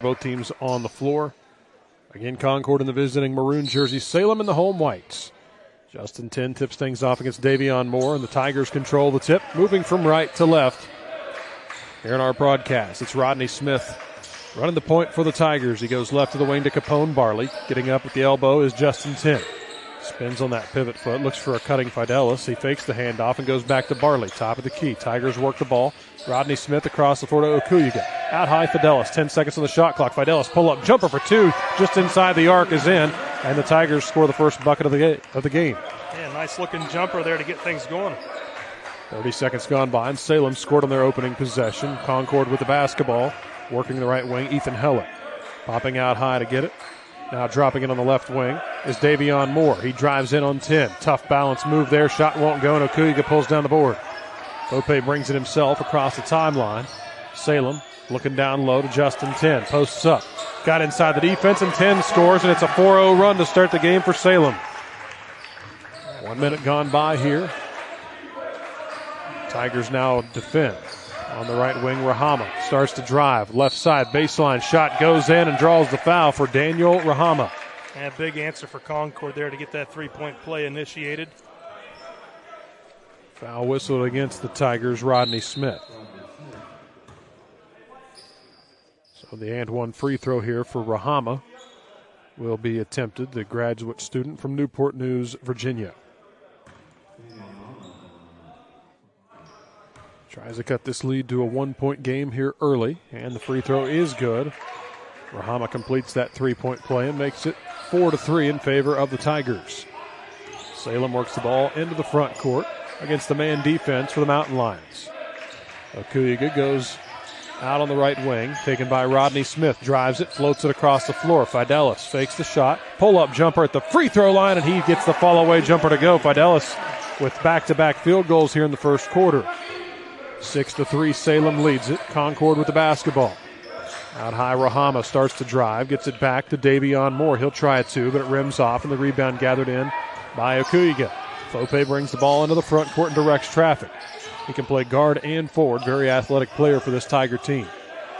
both teams on the floor. Again, Concord in the visiting maroon jersey, Salem in the home whites. Justin 10 tips things off against Davion Moore, and the Tigers control the tip, moving from right to left. Here in our broadcast, it's Rodney Smith running the point for the Tigers. He goes left to the wing to Capone Barley. Getting up at the elbow is Justin 10. Spins on that pivot foot, looks for a cutting Fidelis. He fakes the handoff and goes back to Barley. Top of the key. Tigers work the ball. Rodney Smith across the floor to Okuyiga. Out high, Fidelis. 10 seconds on the shot clock. Fidelis pull-up jumper for two. Just inside the arc is in, and the Tigers score the first bucket of the game. Yeah, nice-looking jumper there to get things going. 30 seconds gone by, and Salem scored on their opening possession. Concord with the basketball. Working the right wing, Ethan Heller. Popping out high to get it. Now dropping it on the left wing is Davion Moore. He drives in on 10. Tough balance move there. Shot won't go, and Okuyiga pulls down the board. Pope brings it himself across the timeline. Salem looking down low to Justin 10. Posts up. Got inside the defense, and 10 scores, and it's a 4-0 run to start the game for Salem. 1 minute gone by here. Tigers now defend. On the right wing, Rahama starts to drive. Left side, baseline shot goes in and draws the foul for Daniel Rahama. And a big answer for Concord there to get that three-point play initiated. Foul whistled against the Tigers, Rodney Smith. So the and one free throw here for Rahama will be attempted, the graduate student from Newport News, Virginia. Tries to cut this lead to a 1-point game here early, and the free throw is good. Rahama completes that three-point play and makes it 4-3 in favor of the Tigers. Salem works the ball into the front court against the man defense for the Mountain Lions. Okuyiga goes out on the right wing, taken by Rodney Smith, drives it, floats it across the floor. Fidelis fakes the shot, pull-up jumper at the free throw line, and he gets the fall-away jumper to go. Fidelis with back-to-back field goals here in the first quarter. 6-3, Salem leads it. Concord with the basketball. Out high, Rahama starts to drive, gets it back to Davion Moore. He'll try it too, but it rims off, and the rebound gathered in by Okuyiga. Fope brings the ball into the front court and directs traffic. He can play guard and forward. Very athletic player for this Tiger team.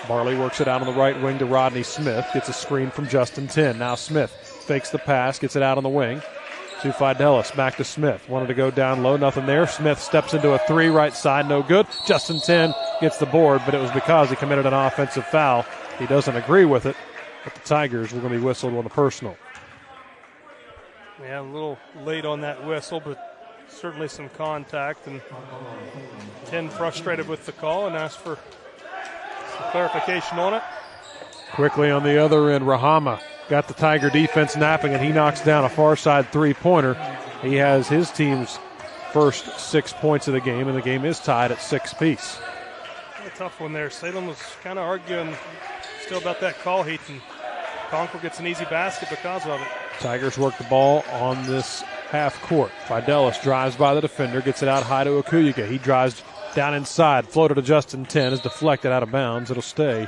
Barley works it out on the right wing to Rodney Smith. Gets a screen from Justin 10. Now Smith fakes the pass, gets it out on the wing to Fidelis. Back to Smith. Wanted to go down low, nothing there. Smith steps into a three, right side, no good. Justin 10 gets the board, but it was because he committed an offensive foul. He doesn't agree with it, but the Tigers were going to be whistled on the personal. Yeah, a little late on that whistle, but certainly some contact. And 10 frustrated with the call and asked for some clarification on it. Quickly on the other end, Rahama got the Tiger defense napping, and he knocks down a far side three-pointer. He has his team's first 6 points of the game, and the game is tied at 6 apiece. A tough one there. Salem was kind of arguing still about that call, Heath, and Concord gets an easy basket because of it. Tigers work the ball on this half court. Fidelis drives by the defender, gets it out high to Okuyiga. He drives down inside, floated to Justin 10, is deflected out of bounds. It'll stay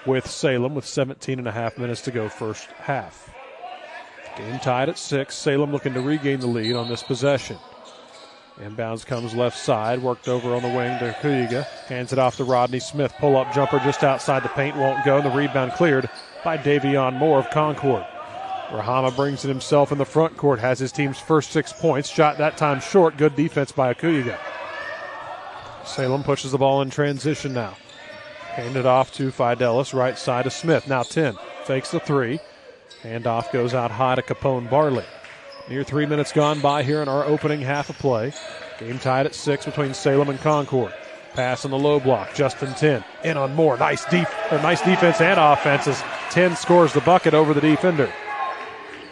with Salem with 17.5 minutes to go first half. Game tied at 6. Salem looking to regain the lead on this possession. Inbounds comes left side, worked over on the wing to Okuyiga. Hands it off to Rodney Smith. Pull-up jumper just outside the paint, won't go. The rebound cleared by Davion Moore of Concord. Rahama brings it himself in the front court, has his team's first 6 points. Shot that time short. Good defense by Okuyiga. Salem pushes the ball in transition now. Handed off to Fidelis, right side to Smith. Now 10, fakes the three. Handoff goes out high to Capone Barley. Near 3 minutes gone by here in our opening half of play. Game tied at 6 between Salem and Concord. Pass on the low block. Justin 10 in on Moore. Nice defense and offense as 10 scores the bucket over the defender.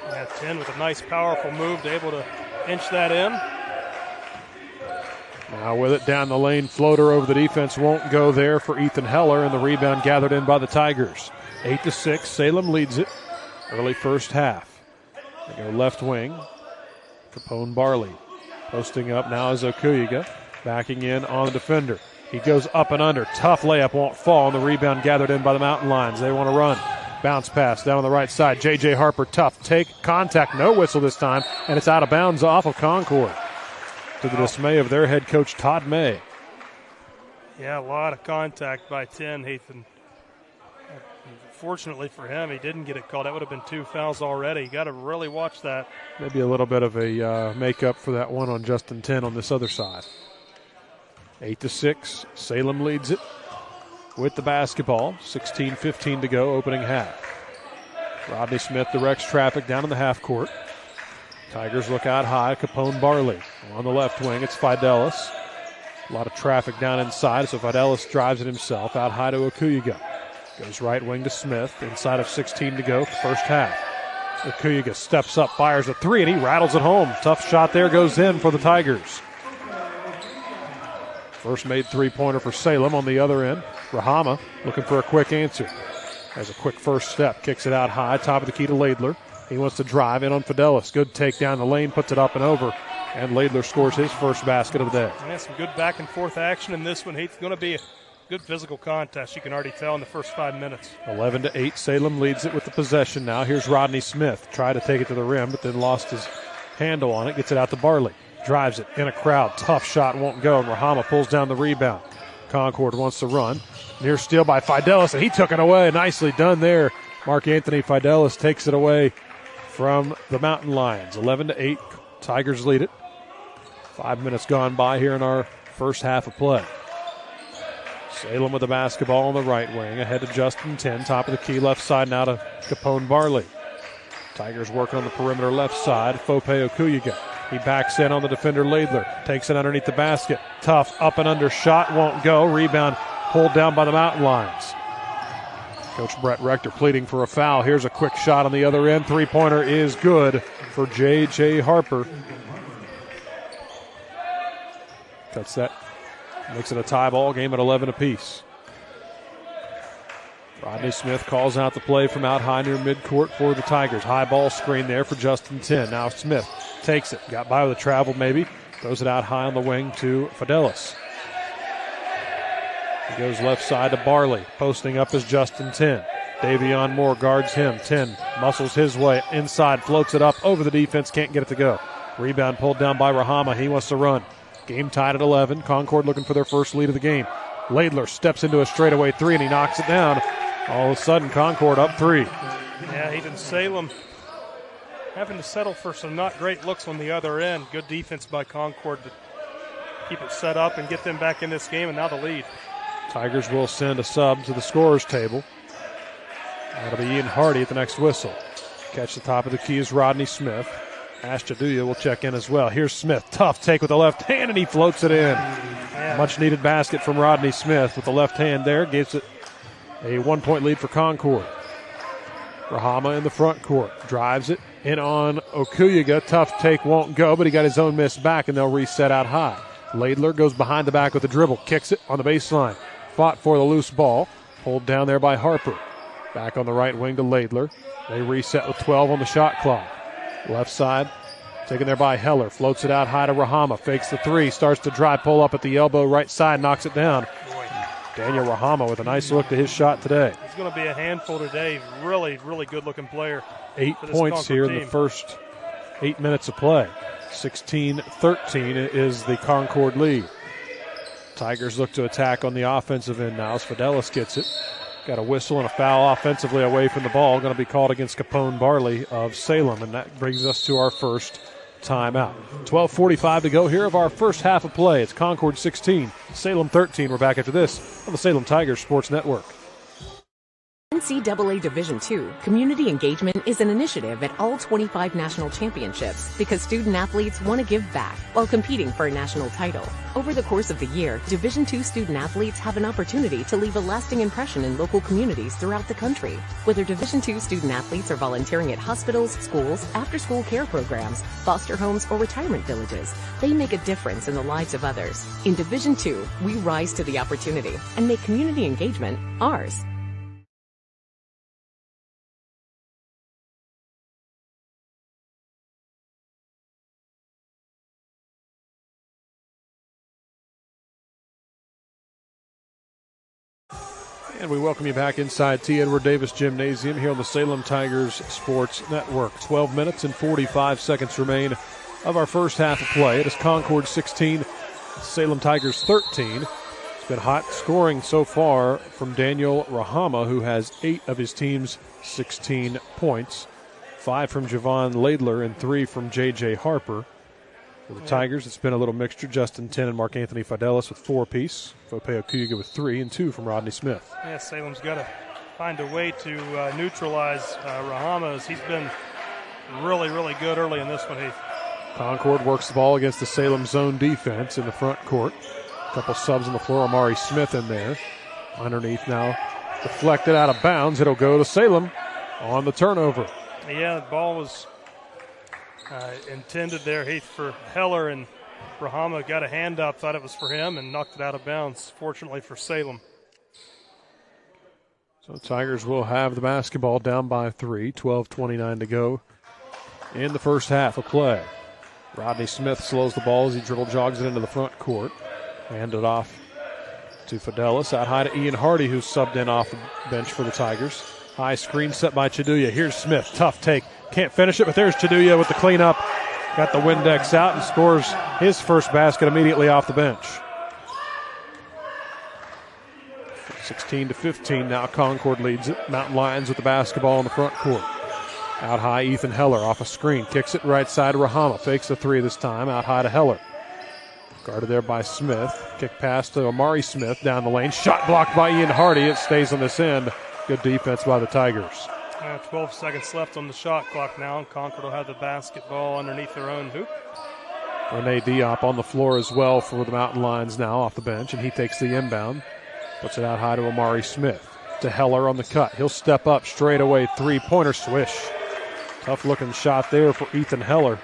Yeah, 10 with a nice, powerful move, able to inch that in. Now with it down the lane, floater over the defense won't go there for Ethan Heller, and the rebound gathered in by the Tigers. 8-6, Salem leads it. Early first half. They go left wing. Capone Barley posting up now is Okuyiga, backing in on the defender. He goes up and under. Tough layup, won't fall, and the rebound gathered in by the Mountain Lions. They want to run. Bounce pass down on the right side. J.J. Harper, tough take, contact, no whistle this time, and it's out of bounds off of Concord, to the dismay of their head coach, Todd May. Yeah, a lot of contact by 10, Heath. Fortunately for him, he didn't get it called. That would have been 2 fouls already. You got to really watch that. Maybe a little bit of a makeup for that one on Justin 10 on this other side. 8-6. Salem leads it with the basketball. 16:15 to go, opening half. Rodney Smith directs traffic down in the half court. Tigers look out high. Capone Barley on the left wing. It's Fidelis. A lot of traffic down inside, so Fidelis drives it himself out high to Okuyaga. Goes right wing to Smith. Inside of 16 to go, first half. Okuyaga steps up, fires a three, and he rattles it home. Tough shot there, goes in for the Tigers. First made three-pointer for Salem on the other end. Rahama looking for a quick answer. Has a quick first step, kicks it out high, top of the key to Laidler. He wants to drive in on Fidelis. Good take down the lane, puts it up and over. And Laidler scores his first basket of the day. Yeah, some good back and forth action in this one. It's going to be a good physical contest, you can already tell in the first 5 minutes. 11-8, Salem leads it with the possession now. Here's Rodney Smith. Tried to take it to the rim, but then lost his handle on it. Gets it out to Barley. Drives it in a crowd. Tough shot, won't go. And Rahama pulls down the rebound. Concord wants to run. Near steal by Fidelis, and he took it away. Nicely done there. Mark Anthony Fidelis takes it away from the Mountain Lions. 11-8, Tigers lead it. 5 minutes gone by here in our first half of play. Salem with the basketball on the right wing. Ahead to Justin 10. Top of the key, left side now to Capone Barley. Tigers working on the perimeter left side. Fope Okuyaga. He backs in on the defender Laidler. Takes it underneath the basket. Tough up and under shot. Won't go. Rebound pulled down by the Mountain Lions. Coach Brett Rector pleading for a foul. Here's a quick shot on the other end. Three-pointer is good for J.J. Harper. Cuts that. Makes it a tie ball game at 11 apiece. Rodney Smith calls out the play from out high near midcourt for the Tigers. High ball screen there for Justin 10. Now Smith takes it. Got by with a travel maybe. Throws it out high on the wing to Fidelis. He goes left side to Barley. Posting up is Justin 10. Davion Moore guards him. 10 muscles his way inside. Floats it up over the defense. Can't get it to go. Rebound pulled down by Rahama. He wants to run. Game tied at 11. Concord looking for their first lead of the game. Laidler steps into a straightaway three, and he knocks it down. All of a sudden, Concord up 3. Yeah, even Salem having to settle for some not great looks on the other end. Good defense by Concord to keep it set up and get them back in this game, and now the lead. Tigers will send a sub to the scorer's table. That'll be Ian Hardy at the next whistle. Catch the top of the key is Rodney Smith. Ash Jaduya will check in as well. Here's Smith. Tough take with the left hand, and he floats it in. Yeah. Much needed basket from Rodney Smith with the left hand there. Gives it a 1-point lead for Concord. Rahama in the front court. Drives it in on Okuyaga. Tough take, won't go, but he got his own miss back, and they'll reset out high. Laidler goes behind the back with a dribble. Kicks it on the baseline. Fought for the loose ball. Pulled down there by Harper. Back on the right wing to Laidler. They reset with 12 on the shot clock. Left side, taken there by Heller. Floats it out high to Rahama. Fakes the three. Starts to drive. Pull up at the elbow. Right side. Knocks it down. Boy. Daniel Rahama with a nice look to his shot today. He's going to be a handful today. Really, really good-looking player. 8 points here in the first 8 minutes of play. 16-13 is the Concord lead. Tigers look to attack on the offensive end now as Fidelis gets it. Got a whistle and a foul offensively away from the ball. Going to be called against Capone Barley of Salem, and that brings us to our first timeout. 12:45 to go here of our first half of play. It's Concord 16, Salem 13. We're back after this on the Salem Tigers Sports Network. NCAA Division II Community Engagement is an initiative at all 25 national championships because student athletes want to give back while competing for a national title. Over the course of the year, Division II student athletes have an opportunity to leave a lasting impression in local communities throughout the country. Whether Division II student athletes are volunteering at hospitals, schools, after-school care programs, foster homes, or retirement villages, they make a difference in the lives of others. In Division II, we rise to the opportunity and make community engagement ours. And we welcome you back inside T. Edward Davis Gymnasium here on the Salem Tigers Sports Network. 12 minutes and 45 seconds remain of our first half of play. It is Concord 16, Salem Tigers 13. It's been hot scoring so far from Daniel Rahama, who has 8 of his team's 16 points. 5 from Javon Laidler and 3 from J.J. Harper. For the Tigers, it's been a little mixture. Justin 10 and Mark Anthony Fidelis with 4 apiece. Fope Okuyiga with 3 and 2 from Rodney Smith. Yeah, Salem's got to find a way to neutralize Rahama, as he's been really, really good early in this one, Heath. Concord works the ball against the Salem zone defense in the front court. A couple subs on the floor. Amari Smith in there. Underneath now, deflected out of bounds. It'll go to Salem on the turnover. Yeah, the ball was intended there, Heath, for Heller, and Rahama got a hand up, thought it was for him, and knocked it out of bounds, fortunately for Salem. So Tigers will have the basketball down by 3, 12:29 to go in the first half of play. Rodney Smith slows the ball as he dribble jogs it into the front court. Hand it off to Fidelis. Out high to Ian Hardy, who's subbed in off the bench for the Tigers. High screen set by Chiduya. Here's Smith. Tough take. Can't finish it, but there's Chiduya with the cleanup. Got the Windex out and scores his first basket immediately off the bench. 16-15 now. Concord leads it. Mountain Lions with the basketball in the front court. Out high, Ethan Heller off a screen. Kicks it right side to Rahama. Fakes a 3 this time. Out high to Heller. Guarded there by Smith. Kick pass to Amari Smith down the lane. Shot blocked by Ian Hardy. It stays on this end. Good defense by the Tigers. 12 seconds left on the shot clock now, and Concord will have the basketball underneath their own hoop. Rene Diop on the floor as well for the Mountain Lions now off the bench, and he takes the inbound. Puts it out high to Amari Smith. To Heller on the cut. He'll step up straight away. 3-pointer swish. Tough looking shot there for Ethan Heller.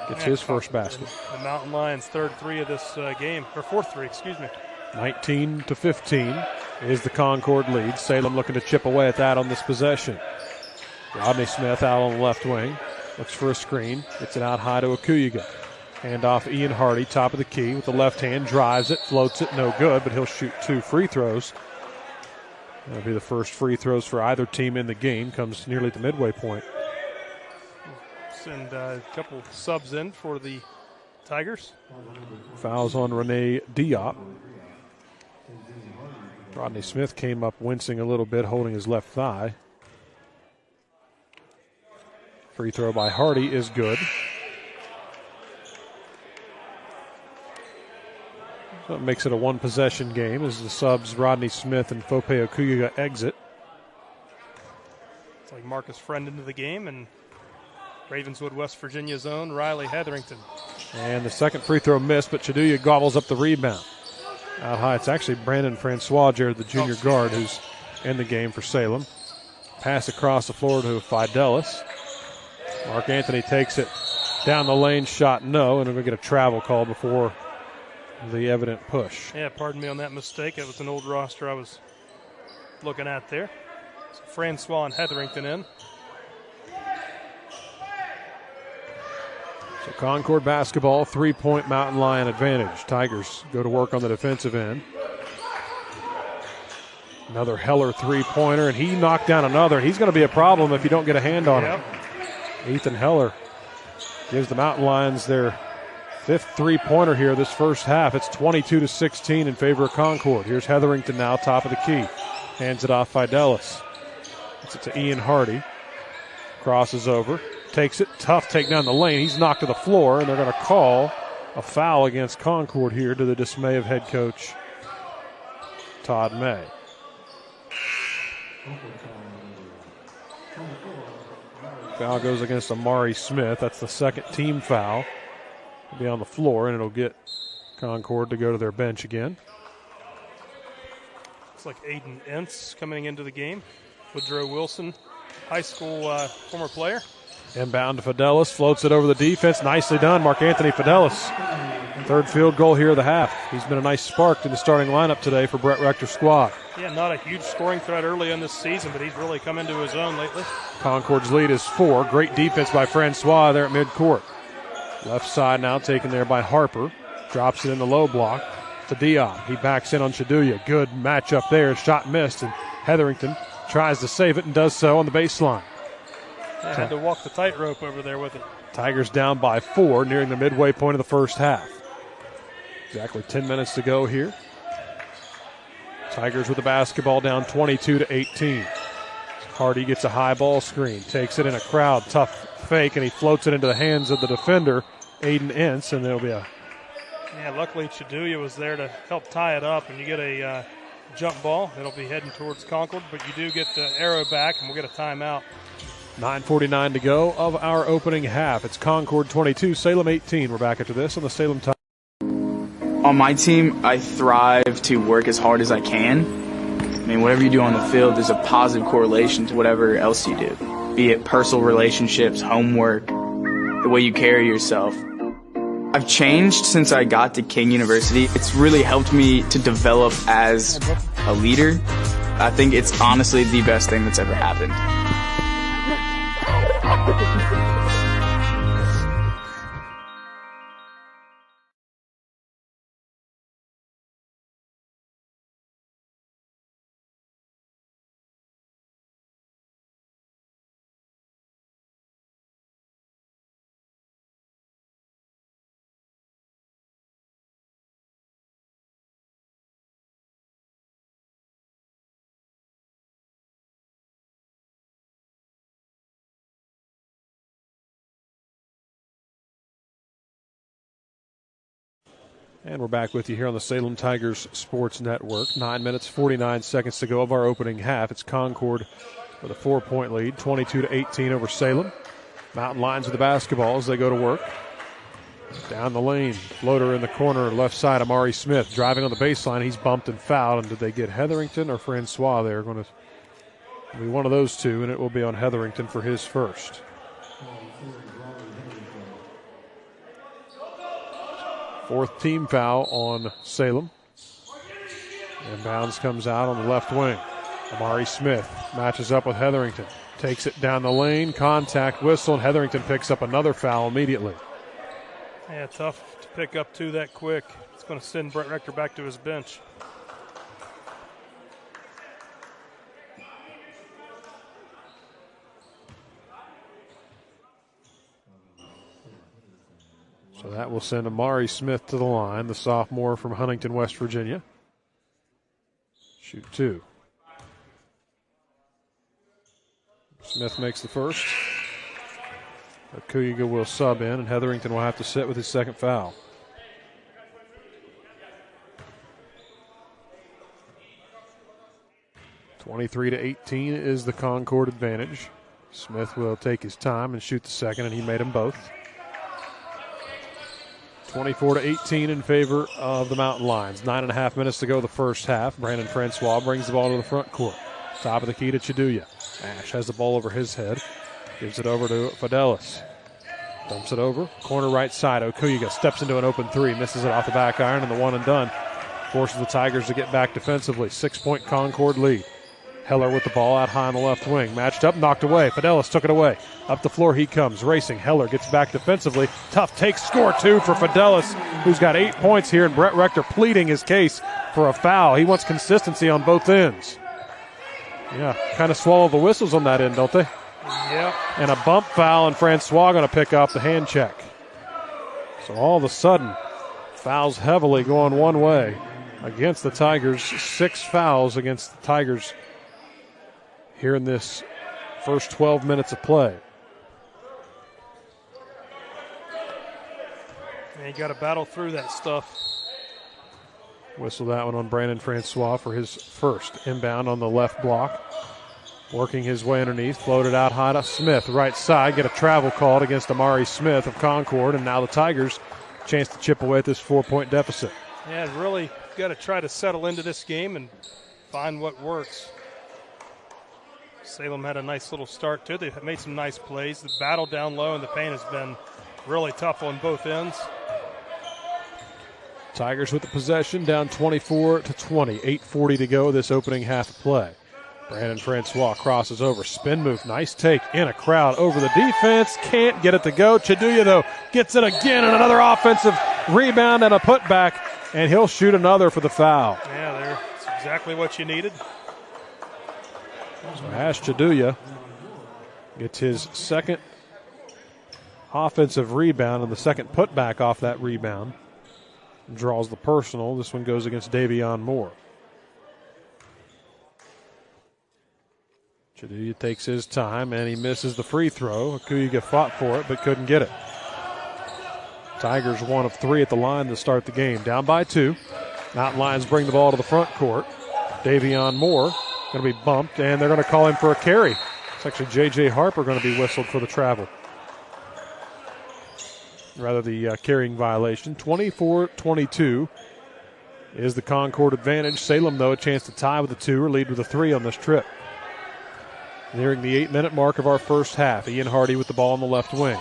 Gets his first basket. The Mountain Lions' third 3 of this game, or fourth 3, excuse me. 19-15 is the Concord lead. Salem looking to chip away at that on this possession. Rodney Smith out on the left wing. Looks for a screen. Gets it out high to Okuyiga. Hand off Ian Hardy, top of the key with the left hand. Drives it, floats it, no good, but he'll shoot 2 free throws. That'll be the first free throws for either team in the game. Comes nearly at the midway point. And a couple subs in for the Tigers. Fouls on Rene Diop. Rodney Smith came up wincing a little bit, holding his left thigh. Free throw by Hardy is good. So it makes it a one-possession game as the subs Rodney Smith and Fope Okuyiga exit. It's like Marcus Friend into the game, and Ravenswood, West Virginia's own Riley Hetherington. And the second free throw missed, but Chiduya gobbles up the rebound. Out high, it's actually Brandon Francois, Jared, the junior guard, who's in the game for Salem. Pass across the floor to Fidelis. Mark Anthony takes it down the lane, shot no, and we're going to get a travel call before the evident push. Yeah, pardon me on that mistake. It was an old roster I was looking at there. So Francois and Hetherington in. So Concord basketball, 3-point Mountain Lion advantage. Tigers go to work on the defensive end. Another Heller 3-pointer, and he knocked down another. He's going to be a problem if you don't get a hand on him. Ethan Heller gives the Mountain Lions their 5th 3-pointer here this first half. It's 22-16 in favor of Concord. Here's Hetherington now, top of the key. Hands it off Fidelis. It's to Ian Hardy. Crosses over. Takes it. Tough take down the lane. He's knocked to the floor, and they're going to call a foul against Concord here to the dismay of head coach Todd May. Foul goes against Amari Smith. That's the second team foul. He'll be on the floor, and it'll get Concord to go to their bench again. Looks like Aiden Entz coming into the game. Woodrow Wilson, high school former player. Inbound to Fidelis, floats it over the defense. Nicely done, Mark Anthony Fidelis. Third field goal here of the half. He's been a nice spark in the starting lineup today for Brett Rector's squad. Yeah, not a huge scoring threat early in this season, but he's really come into his own lately. Concord's lead is 4. Great defense by Francois there at midcourt. Left side now taken there by Harper. Drops it in the low block to Diop. He backs in on Chiduya. Good matchup there. Shot missed, and Hetherington tries to save it and does so on the baseline. Yeah, had to walk the tightrope over there with it. Tigers down by 4, nearing the midway point of the first half. Exactly 10 minutes to go here. Tigers with the basketball down 22-18. Hardy gets a high ball screen, takes it in a crowd, tough fake, and he floats it into the hands of the defender, Aiden Ince, and there'll be a... Yeah, luckily Chiduya was there to help tie it up, and you get a jump ball. It'll be heading towards Concord, but you do get the arrow back, and we'll get a timeout. 9:49 to go of our opening half. It's Concord 22, Salem 18. We're back after this on the Salem Tigers. On my team, I thrive to work as hard as I can. I mean, whatever you do on the field, there's a positive correlation to whatever else you do, be it personal relationships, homework, the way you carry yourself. I've changed since I got to King University. It's really helped me to develop as a leader. I think it's honestly the best thing that's ever happened. And we're back with you here on the Salem Tigers Sports Network. 9 minutes, 49 seconds to go of our opening half. It's Concord with a 4-point lead, 22-18 over Salem. Mountain Lions with the basketball as they go to work. Down the lane, floater in the corner, left side, Amari Smith driving on the baseline. He's bumped and fouled. And did they get Hetherington or Francois there? Going to be one of those two, and it will be on Hetherington for his first. Fourth team foul on Salem. And Bounds comes out on the left wing. Amari Smith matches up with Hetherington. Takes it down the lane, contact whistle, and Hetherington picks up another foul immediately. Yeah, tough to pick up two that quick. It's going to send Brett Rector back to his bench. So that will send Amari Smith to the line, the sophomore from Huntington, West Virginia. Shoot two. Smith makes the first. Akuyiga will sub in, and Hetherington will have to sit with his second foul. (23-18) is the Concord advantage. Smith will take his time and shoot the second, and he made them both. 24-18 in favor of the Mountain Lions. 9.5 minutes to go the first half. Brandon Francois brings the ball to the front court. Top of the key to Chiduya. Ash has the ball over his head. Gives it over to Fidelis. Dumps it over. Corner right side. Okuyiga steps into an open three. Misses it off the back iron and the one and done. Forces the Tigers to get back defensively. 6-point Concord lead. Heller with the ball out high on the left wing. Matched up, knocked away. Fidelis took it away. Up the floor he comes, racing. Heller gets back defensively. Tough take, score two for Fidelis, who's got 8 points here, and Brett Rector pleading his case for a foul. He wants consistency on both ends. Yeah, kind of swallow the whistles on that end, don't they? Yep. And a bump foul, and Francois going to pick up the hand check. So all of a sudden, fouls heavily going one way against the Tigers. 6 fouls against the Tigers here in this first 12 minutes of play. And you got to battle through that stuff. Whistle that one on Brandon Francois for his first. Inbound on the left block. Working his way underneath. Floated out high to Smith. Right side. Get a travel called against Amari Smith of Concord. And now the Tigers chance to chip away at this 4-point deficit. Yeah, really got to try to settle into this game and find what works. Salem had a nice little start to it. They made some nice plays. The battle down low in the paint has been really tough on both ends. Tigers with the possession, down 24-20. 8:40 to go this opening half of play. Brandon Francois crosses over. Spin move. Nice take in a crowd over the defense. Can't get it to go. Chiduya, though, gets it again, and another offensive rebound and a putback, and he'll shoot another for the foul. Yeah, that's exactly what you needed. So Ash Chiduya gets his second offensive rebound and the second putback off that rebound. Draws the personal. This one goes against Davion Moore. Chiduya takes his time, and he misses the free throw. Akuyiga fought for it, but couldn't get it. Tigers 1 of 3 at the line to start the game. Down by 2. Mountain Lions bring the ball to the front court. Davion Moore going to be bumped, and they're going to call him for a carry. It's actually J.J. Harper going to be whistled for the travel. Rather, the carrying violation. 24-22 is the Concord advantage. Salem, though, a chance to tie with a 2 or lead with a 3 on this trip. Nearing the 8-minute mark of our first half. Ian Hardy with the ball on the left wing.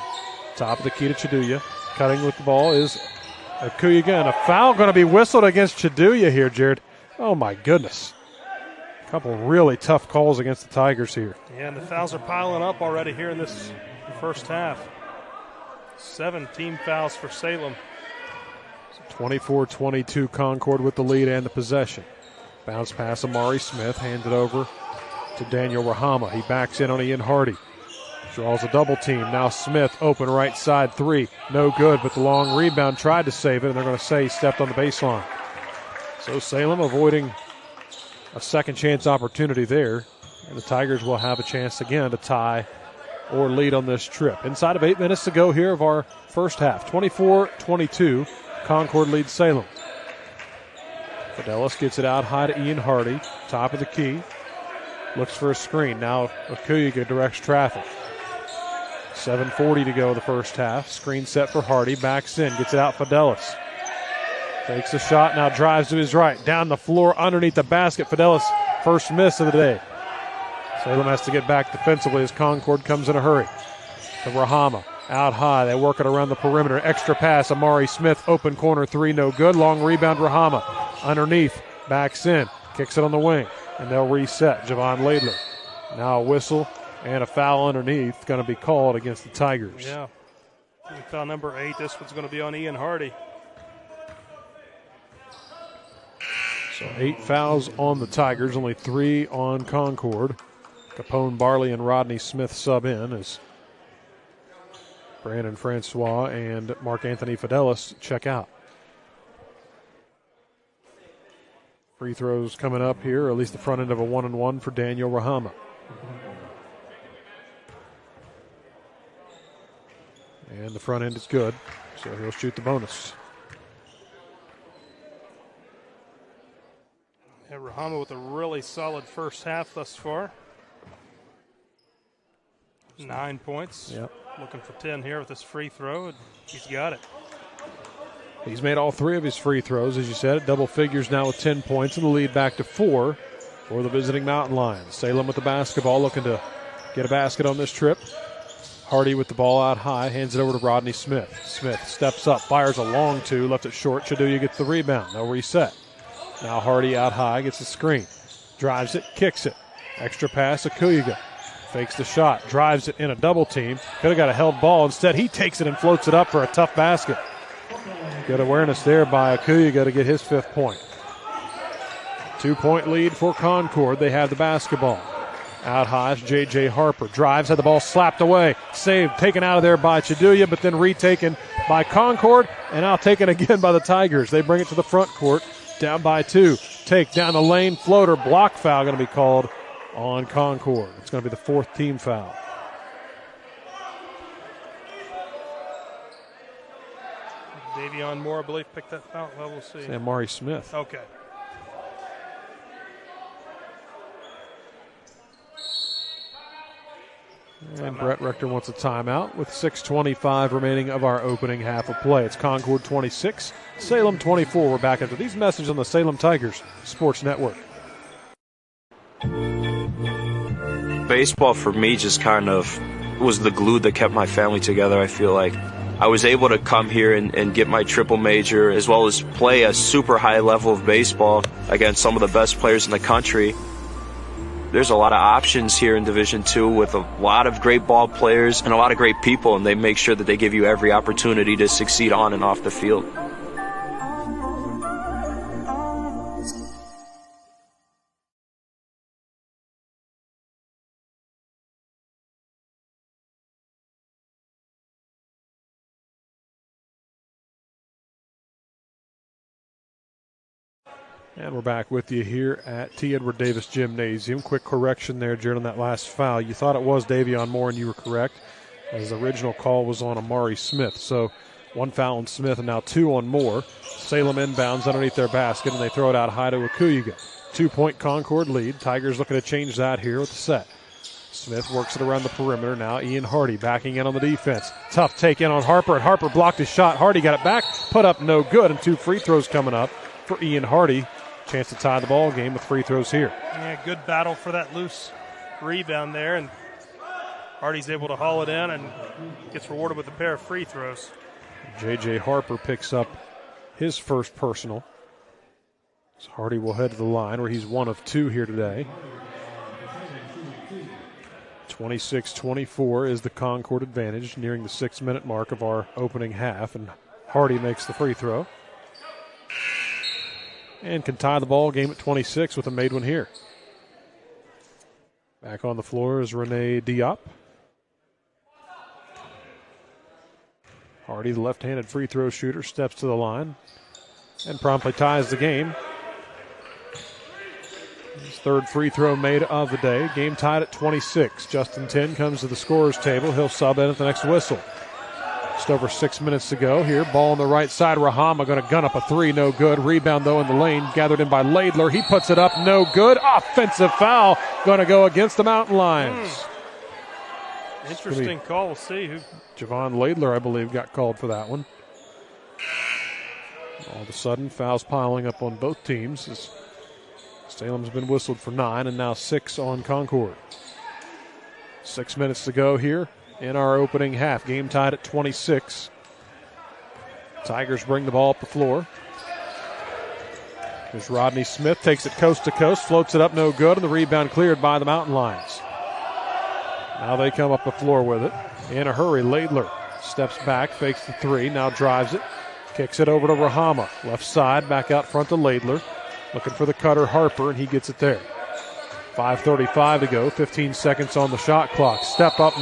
Top of the key to Chiduya. Cutting with the ball is Akuyiga, and a foul going to be whistled against Chiduya here, Jared. Oh, my goodness. A couple really tough calls against the Tigers here. Yeah, and the fouls are piling up already here in this first half. 7 team fouls for Salem. 24-22 Concord with the lead and the possession. Bounce pass Amari Smith, handed over to Daniel Rahama. He backs in on Ian Hardy. Draws a double team. Now Smith open right side 3. No good, but the long rebound tried to save it, and they're going to say he stepped on the baseline. So Salem avoiding a second chance opportunity there, and the Tigers will have a chance again to tie or lead on this trip. Inside of 8 minutes to go here of our first half. 24-22, Concord leads Salem. Fidelis gets it out high to Ian Hardy, top of the key. Looks for a screen. Now Akuyiga directs traffic. 7:40 to go the first half. Screen set for Hardy. Backs in. Gets it out Fidelis. Takes a shot. Now drives to his right. Down the floor underneath the basket. Fidelis, first miss of the day. Salem has to get back defensively as Concord comes in a hurry. To Rahama. Out high. They work it around the perimeter. Extra pass. Amari Smith. Open corner 3. No good. Long rebound. Rahama. Underneath. Backs in. Kicks it on the wing. And they'll reset. Javon Laidler. Now a whistle and a foul underneath going to be called against the Tigers. Yeah. Foul number 8. This one's going to be on Ian Hardy. So 8 fouls on the Tigers, only 3 on Concord. Capone Barley and Rodney Smith sub in as Brandon Francois and Mark Anthony Fidelis check out. Free throws coming up here, or at least the front end of a 1-and-1 for Daniel Rahama. And the front end is good, so he'll shoot the bonus. Yeah, Rahama with a really solid first half thus far. 9 points. Yep. Looking for 10 here with this free throw, and he's got it. He's made all 3 of his free throws, as you said, at double figures now with 10 points, and the lead back to 4 for the visiting Mountain Lions. Salem with the basketball, looking to get a basket on this trip. Hardy with the ball out high, hands it over to Rodney Smith. Smith steps up, fires a long 2, left it short. Chiduya gets the rebound. No reset. Now Hardy out high, gets the screen. Drives it, kicks it. Extra pass, Akuyiga. Fakes the shot, drives it in a double team. Could have got a held ball. Instead, he takes it and floats it up for a tough basket. Good awareness there by Akuyiga to get his 5th point. 2-point lead for Concord. They have the basketball. Out high is J.J. Harper. Drives, had the ball slapped away. Saved, taken out of there by Chiduya, but then retaken by Concord, and now taken again by the Tigers. They bring it to the front court, down by 2. Take down the lane, floater, block foul going to be called on Concord. It's going to be the 4th team foul. Davion Moore, I believe, picked that foul. Well, we'll see. Amari Smith. Okay. And Brett Rector wants a timeout with 6:25 remaining of our opening half of play. It's Concord 26, Salem 24. We're back after these messages on the Salem Tigers Sports Network. Baseball for me just kind of was the glue that kept my family together. I feel like I was able to come here and get my triple major, as well as play a super high level of baseball against some of the best players in the country. There's a lot of options here in Division II with a lot of great ball players and a lot of great people, and they make sure that they give you every opportunity to succeed on and off the field. And we're back with you here at T. Edward Davis Gymnasium. Quick correction there, Jared, on that last foul. You thought it was Davion Moore, and you were correct, as the original call was on Amari Smith. So 1 foul on Smith and now 2 on Moore. Salem inbounds underneath their basket, and they throw it out high to Akuyiga. 2-point Concord lead. Tigers looking to change that here with the set. Smith works it around the perimeter. Now Ian Hardy backing in on the defense. Tough take in on Harper, and Harper blocked his shot. Hardy got it back, put up no good, and 2 free throws coming up for Ian Hardy. Chance to tie the ball game with free throws here. Yeah, good battle for that loose rebound there, and Hardy's able to haul it in and gets rewarded with a pair of free throws. J.J. Harper picks up his first personal. So Hardy will head to the line where he's 1 of 2 here today. 26-24 is the Concord advantage, nearing the 6-minute mark of our opening half, and Hardy makes the free throw. And can tie the ball game at 26 with a made one here. Back on the floor is Renee Diop. Hardy, the left-handed free throw shooter, steps to the line and promptly ties the game. His 3rd free throw made of the day. Game tied at 26. Justin Tin comes to the scorer's table. He'll sub in at the next whistle. Just over 6 minutes to go here. Ball on the right side. Rahama going to gun up a 3. No good. Rebound, though, in the lane. Gathered in by Laidler. He puts it up. No good. Offensive foul. Going to go against the Mountain Lions. Interesting call. We'll see who. Javon Laidler, I believe, got called for that one. All of a sudden, fouls piling up on both teams as Salem's been whistled for 9 and now 6 on Concord. 6 minutes to go here in our opening half. Game tied at 26. Tigers bring the ball up the floor. Here's Rodney Smith, takes it coast to coast, floats it up, no good, and the rebound cleared by the Mountain Lions. Now they come up the floor with it. In a hurry, Laidler steps back, fakes the 3, now drives it, kicks it over to Rahama. Left side, back out front to Laidler. Looking for the cutter, Harper, and he gets it there. 5:35 to go, 15 seconds on the shot clock. Step up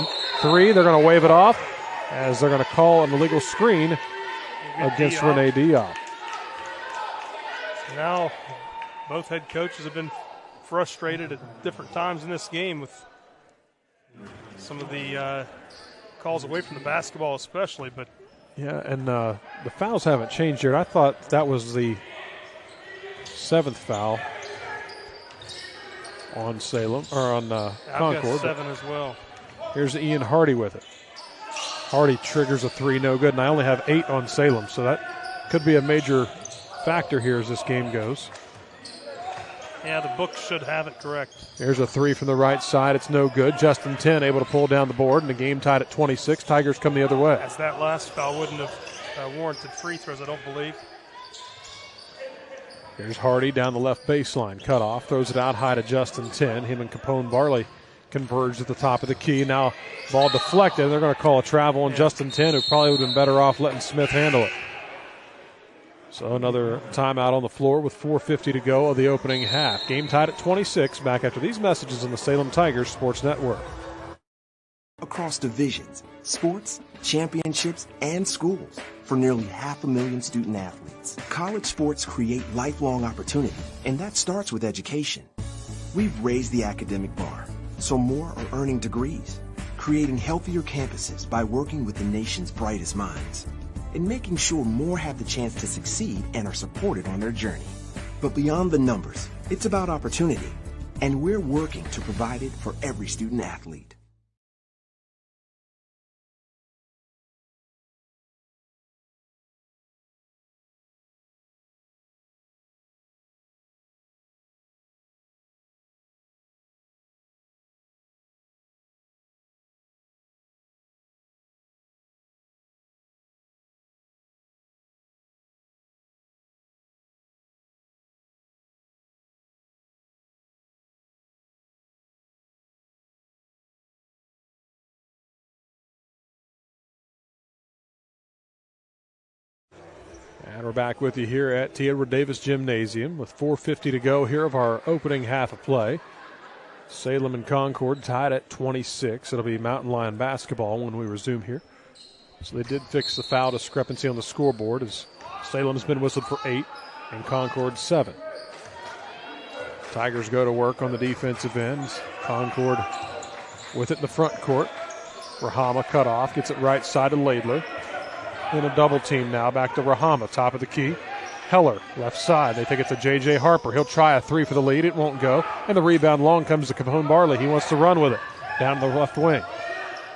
3, they're going to wave it off as they're going to call an illegal screen against Renee Diop. Now, both head coaches have been frustrated at different times in this game with some of the calls away from the basketball especially. But yeah, and the fouls haven't changed here. I thought that was the 7th foul on Salem, or on Concord. I've got 7 as well. Here's Ian Hardy with it. Hardy triggers a 3, no good, and I only have 8 on Salem, so that could be a major factor here as this game goes. Yeah, the books should have it correct. Here's a 3 from the right side. It's no good. Justin Tin able to pull down the board, and the game tied at 26. Tigers come the other way. As that last foul wouldn't have warranted free throws, I don't believe. Here's Hardy down the left baseline. Cut off. Throws it out high to Justin Tin. Him and Capone Barley converged at the top of the key. Now ball deflected, and they're going to call a travel on Justin Tin, who probably would have been better off letting Smith handle it. So another timeout on the floor with 4:50 to go of the opening half. Game tied at 26. Back after these messages on the Salem Tigers Sports Network. Across divisions, sports, championships, and schools for nearly 500,000 student athletes. College sports create lifelong opportunity, and that starts with education. We've raised the academic bar, so more are earning degrees, creating healthier campuses by working with the nation's brightest minds, and making sure more have the chance to succeed and are supported on their journey. But beyond the numbers, it's about opportunity, and we're working to provide it for every student athlete. And we're back with you here at T. Edward Davis Gymnasium with 4:50 to go here of our opening half of play. Salem and Concord tied at 26. It'll be Mountain Lion basketball when we resume here. So they did fix the foul discrepancy on the scoreboard as Salem's been whistled for 8 and Concord 7. Tigers go to work on the defensive ends. Concord with it in the front court. Rahama cut off, gets it right side to Laidler. In a double team now, back to Rahama, top of the key. Heller, left side. They think it's a J.J. Harper. He'll try a three for the lead. It won't go. And the rebound long comes to Capone Barley. He wants to run with it. Down the left wing.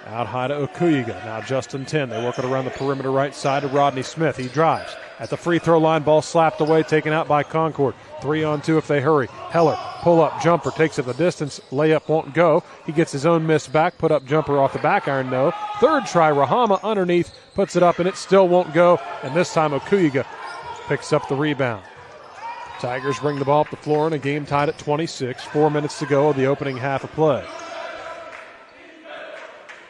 Out high to Okuyiga. Now Justin 10. They work it around the perimeter right side to Rodney Smith. He drives. At the free throw line, ball slapped away, taken out by Concord. 3-on-2 if they hurry. Heller, pull-up jumper, takes it the distance. Layup won't go. He gets his own miss back. Put-up jumper off the back iron, no. Third try, Rahama underneath, puts it up, and it still won't go. And this time Okuyiga picks up the rebound. Tigers bring the ball up the floor in a game tied at 26. 4 minutes to go of the opening half of play.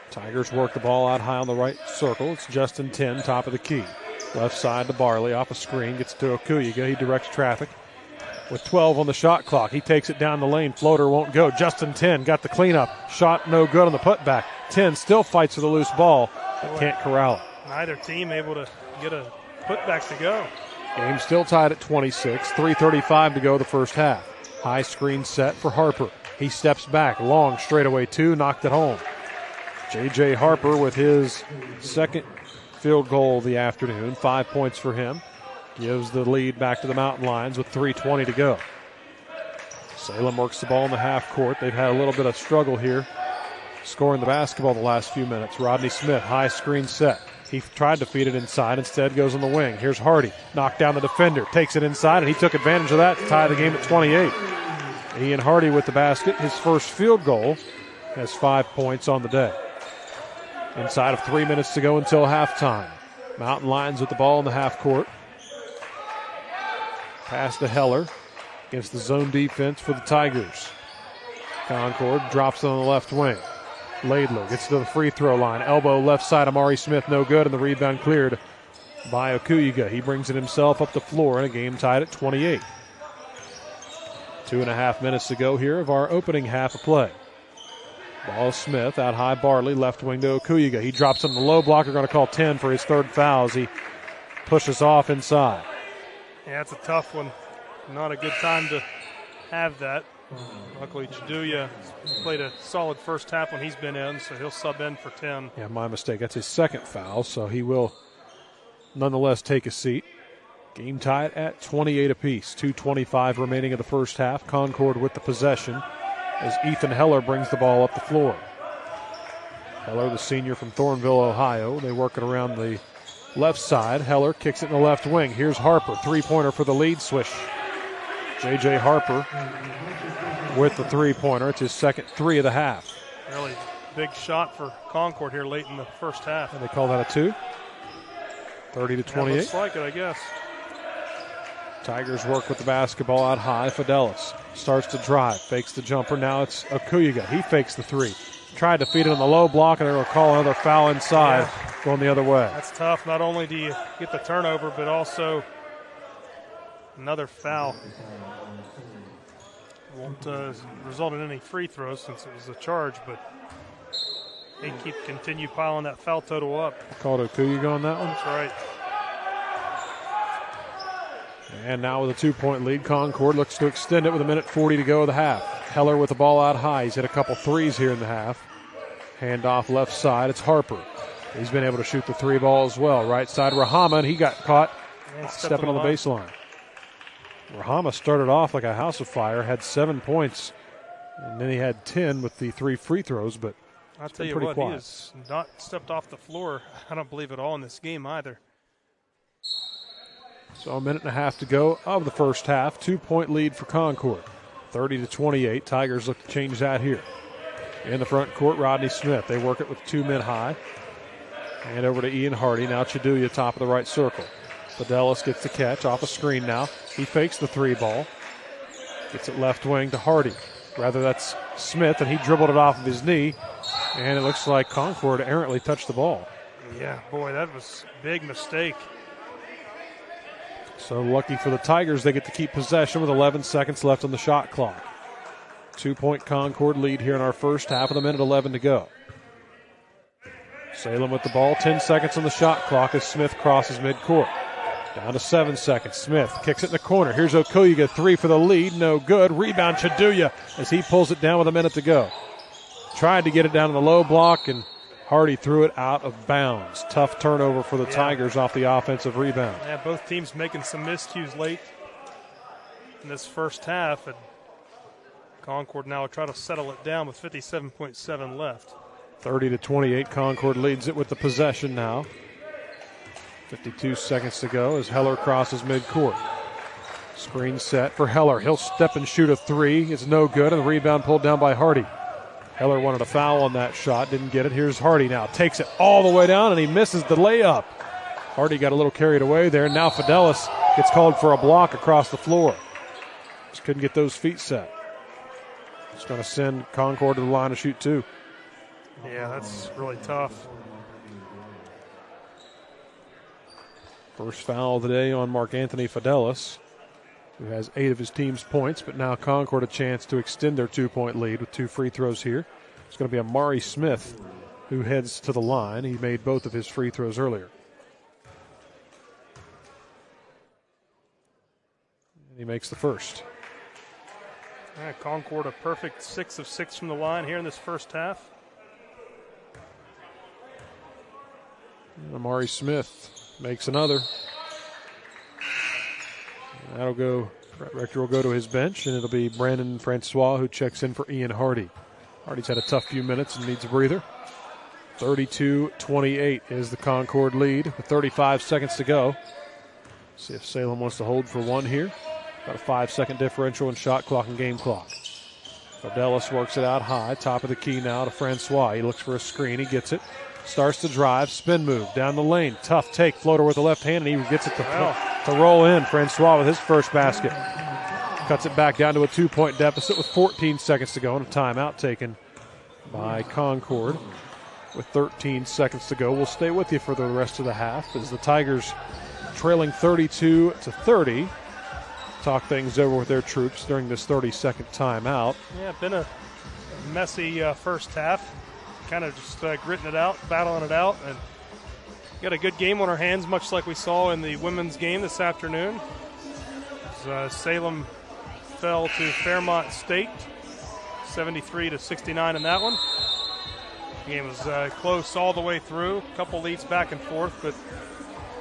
Tigers work the ball out high on the right circle. It's Justin 10, top of the key. Left side to Barley, off a screen, gets to Okuyiga. He directs traffic with 12 on the shot clock. He takes it down the lane. Floater won't go. Justin 10 got the cleanup. Shot no good on the putback. 10 still fights for the loose ball, but can't corral it. Neither team able to get a putback to go. Game still tied at 26. 3:35 to go the first half. High screen set for Harper. He steps back. Long straightaway two. Knocked it home. J.J. Harper with his second field goal of the afternoon. 5 points for him. Gives the lead back to the Mountain Lions with 3:20 to go. Salem works the ball in the half court. They've had a little bit of struggle here scoring the basketball the last few minutes. Rodney Smith, high screen set. He tried to feed it inside, instead goes on the wing. Here's Hardy, knocked down the defender, takes it inside, and he took advantage of that to tie the game at 28. Ian Hardy with the basket, his first field goal, has 5 points on the day. Inside of 3 minutes to go until halftime. Mountain Lions with the ball in the half court. Pass to Heller against the zone defense for the Tigers. Concord drops it on the left wing. Laidler gets to the free throw line. Elbow left side, Amari Smith, no good, and the rebound cleared by Okuyiga. He brings it himself up the floor in a game tied at 28. 2.5 minutes to go here of our opening half of play. Ball Smith, out high Barley, left wing to Okuyiga. He drops on the low block. They're going to call 10 for his third foul as he pushes off inside. Yeah, it's a tough one. Not a good time to have that. Luckily, Chiduya played a solid first half when he's been in, so he'll sub in for 10. Yeah, my mistake. That's his second foul, so he will nonetheless take a seat. Game tied at 28 apiece. 2:25 remaining of the first half. Concord with the possession as Ethan Heller brings the ball up the floor. Heller, the senior from Thornville, Ohio. They work it around the left side. Heller kicks it in the left wing. Here's Harper. Three-pointer for the lead. Swish. J.J. Harper with the three-pointer. It's his second three of the half. Really big shot for Concord here late in the first half. And they call that a two. 30-28. Looks like it, I guess. Tigers work with the basketball out high. Fidelis starts to drive, fakes the jumper. Now it's Okuyiga. He fakes the three. Tried to feed it on the low block, and they're going to call another foul inside, going the other way. That's tough. Not only do you get the turnover, but also another foul. Won't result in any free throws since it was a charge, but they continue piling that foul total up. Called Okuyiga on that one. That's right. And now with a 2-point lead, Concord looks to extend it with 1:40 to go of the half. Heller with the ball out high. He's hit a couple threes here in the half. Handoff left side. It's Harper. He's been able to shoot the three ball as well. Right side, Rahama, and he got caught stepping on the baseline. Rahama started off like a house of fire, had 7 points, and then he had 10 with the 3 free throws, but I'll tell you what, he has not stepped off the floor, I don't believe, at all in this game either. So 1.5 minutes to go of the first half. 2-point lead for Concord. 30-28. Tigers look to change that here. In the front court, Rodney Smith. They work it with 2 men high. And over to Ian Hardy. Now Chiduya, top of the right circle. Fidelis gets the catch off a screen now. He fakes the three ball. Gets it left wing to Hardy. Rather, that's Smith, and he dribbled it off of his knee. And it looks like Concord errantly touched the ball. Yeah, boy, that was a big mistake. So lucky for the Tigers, they get to keep possession with 11 seconds left on the shot clock. 2-point Concord lead here in our first half with 1:11 to go. Salem with the ball, 10 seconds on the shot clock as Smith crosses midcourt. Down to 7 seconds. Smith kicks it in the corner. Here's Okoye, 3 for the lead. No good. Rebound Chiduya as he pulls it down with a minute to go. Tried to get it down in the low block, and Hardy threw it out of bounds. Tough turnover for the Tigers off the offensive rebound. Yeah, both teams making some miscues late in this first half, and Concord now will try to settle it down with 57.7 left. 30-28, Concord leads it with the possession now. 52 seconds to go as Heller crosses midcourt. Screen set for Heller. He'll step and shoot a 3. It's no good, and the rebound pulled down by Hardy. Heller wanted a foul on that shot, didn't get it. Here's Hardy now. Takes it all the way down, and he misses the layup. Hardy got a little carried away there. Now Fidelis gets called for a block across the floor. Just couldn't get those feet set. It's going to send Concord to the line to shoot 2. Yeah, that's really tough. First foul of the day on Mark Anthony Fidelis, who has 8 of his team's points, but now Concord a chance to extend their 2-point lead with 2 free throws here. It's going to be Amari Smith who heads to the line. He made both of his free throws earlier. And he makes the first. Concord a perfect 6 of 6 from the line here in this first half. And Amari Smith makes another. That'll go. Rector will go to his bench, and it'll be Brandon Francois who checks in for Ian Hardy. Hardy's had a tough few minutes and needs a breather. 32-28 is the Concord lead with 35 seconds to go. See if Salem wants to hold for one here. Got a 5-second differential in shot clock and game clock. Fidelis works it out high, top of the key now to Francois. He looks for a screen, he gets it. Starts to drive, spin move, down the lane. Tough take, floater with the left hand, and he gets it to roll in. Francois with his first basket. Cuts it back down to a 2-point deficit with 14 seconds to go, and a timeout taken by Concord with 13 seconds to go. We'll stay with you for the rest of the half as the Tigers trailing 32-30. Talk things over with their troops during this 30-second timeout. Yeah, been a messy first half. Kind of just gritting it out, battling it out, and got a good game on our hands, much like we saw in the women's game this afternoon. As, Salem fell to Fairmont State, 73-69 in that one. The game was close all the way through, a couple leads back and forth, but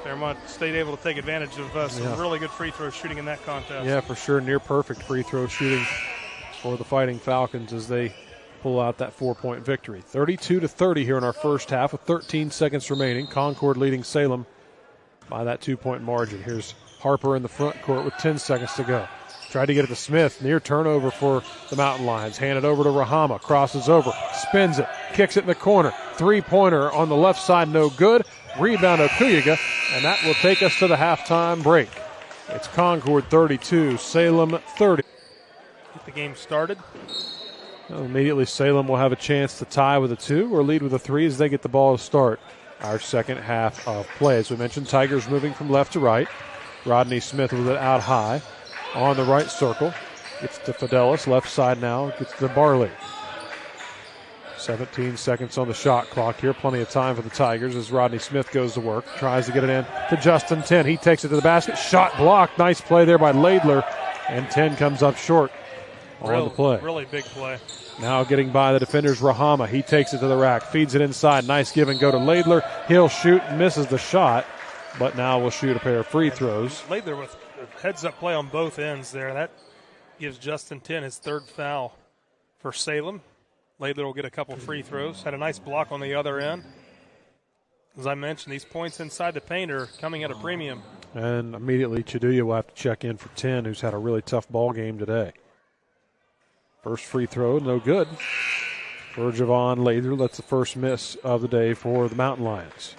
Fairmont State able to take advantage of some really good free throw shooting in that contest. Yeah, for sure, near perfect free throw shooting for the Fighting Falcons as they pull out that 4-point victory. 32-30 here in our first half with 13 seconds remaining. Concord leading Salem by that 2-point margin. Here's Harper in the front court with 10 seconds to go. Tried to get it to Smith. Near turnover for the Mountain Lions. Handed over to Rahama. Crosses over. Spins it. Kicks it in the corner. 3-pointer on the left side. No good. Rebound Okuyaga. And that will take us to the halftime break. It's Concord 32, Salem 30. Get the game started. Well, immediately Salem will have a chance to tie with a 2 or lead with a 3 as they get the ball to start our second half of play. As we mentioned, Tigers moving from left to right. Rodney Smith with it out high on the right circle. Gets to Fidelis, left side now, gets to Barley. 17 seconds on the shot clock here. Plenty of time for the Tigers as Rodney Smith goes to work. Tries to get it in to Justin 10. He takes it to the basket. Shot blocked. Nice play there by Laidler. And 10 comes up short on the play. Really big play. Now getting by the defenders, Rahama. He takes it to the rack, feeds it inside. Nice give and go to Laidler. He'll shoot, misses the shot, but now will shoot a pair of free throws. Laidler with a heads-up play on both ends there. That gives Justin 10 his 3rd foul for Salem. Laidler will get a couple free throws. Had a nice block on the other end. As I mentioned, these points inside the paint are coming at a premium. And immediately Chiduya will have to check in for 10, who's had a really tough ball game today. First free throw, no good. For Javon Laidler, that's the first miss of the day for the Mountain Lions.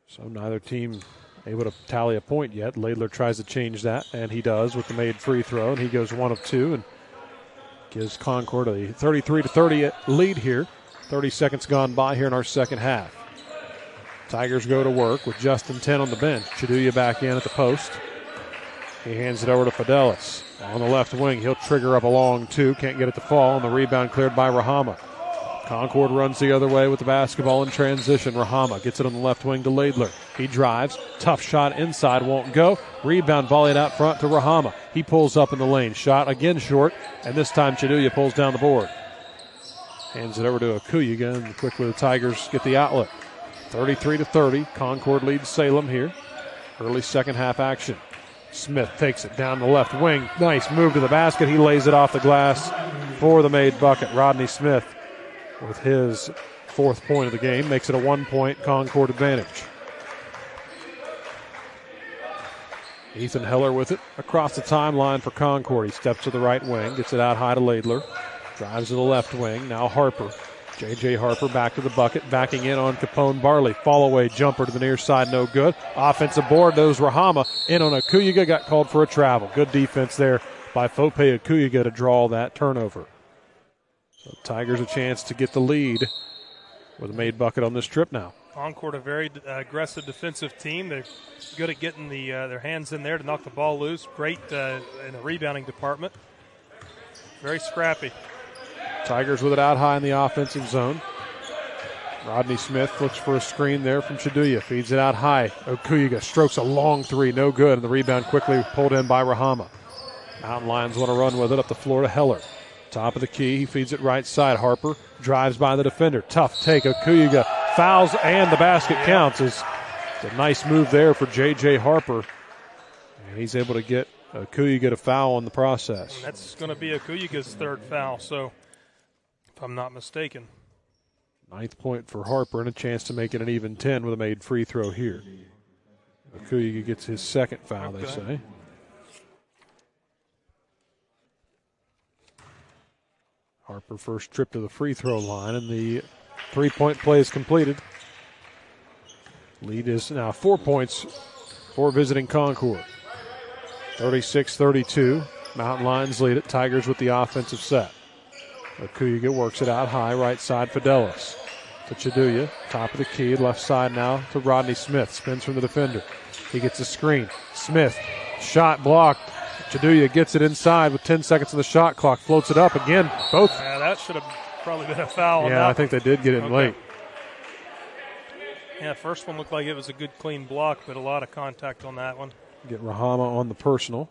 So neither team able to tally a point yet. Laidler tries to change that, and he does with the made free throw, and he goes 1 of 2 and gives Concord a 33-30 lead here. 30 seconds gone by here in our second half. Tigers go to work with Justin 10 on the bench. Chiduya back in at the post. He hands it over to Fidelis. On the left wing, he'll trigger up a long 2. Can't get it to fall, and the rebound cleared by Rahama. Concord runs the other way with the basketball in transition. Rahama gets it on the left wing to Laidler. He drives. Tough shot inside. Won't go. Rebound volleyed out front to Rahama. He pulls up in the lane. Shot again short. And this time Chiduya pulls down the board. Hands it over to Akuyiga, and quickly the Tigers get the outlet. 33-30. Concord leads Salem here. Early second half action. Smith takes it down the left wing. Nice move to the basket. He lays it off the glass for the made bucket. Rodney Smith with his 4th point of the game makes it a 1-point Concord advantage. Ethan Heller with it across the timeline for Concord. He steps to the right wing, gets it out high to Laidler. Drives to the left wing. Now Harper. J.J. Harper back to the bucket, backing in on Capone Barley. Fall away jumper to the near side, no good. Offensive board, knows Rahama. In on Akuyiga, got called for a travel. Good defense there by Fope Akuyiga to draw that turnover. So Tigers a chance to get the lead with a made bucket on this trip now. Concord, a very aggressive defensive team. They're good at getting their hands in there to knock the ball loose. Great in the rebounding department. Very scrappy. Tigers with it out high in the offensive zone. Rodney Smith looks for a screen there from Chiduya. Feeds it out high. Akuyiga strokes a long three. No good. And the rebound quickly pulled in by Rahama. Mountain Lions want to run with it up the floor to Heller. Top of the key. He feeds it right side. Harper drives by the defender. Tough take. Akuyiga fouls and the basket counts. It's a nice move there for J.J. Harper. And he's able to get Akuyiga to foul in the process. And that's going to be Akuyiga's 3rd foul. So if I'm not mistaken. 9th point for Harper and a chance to make it an even 10 with a made free throw here. Akuyiga gets his 2nd foul, they say. Harper first trip to the free throw line, and the 3-point play is completed. Lead is now 4 points for visiting Concord. 36-32. Mountain Lions lead it. Tigers with the offensive set. Akuyiga works it out high, right side Fidelis to Chiduya, top of the key, left side now to Rodney Smith, spins from the defender. He gets a screen. Smith, shot blocked. Chiduya gets it inside with 10 seconds on the shot clock, floats it up again. Both. Yeah, that should have probably been a foul. Yeah, I think they did get in late. Yeah, first one looked like it was a good clean block, but a lot of contact on that one. Get Rahama on the personal.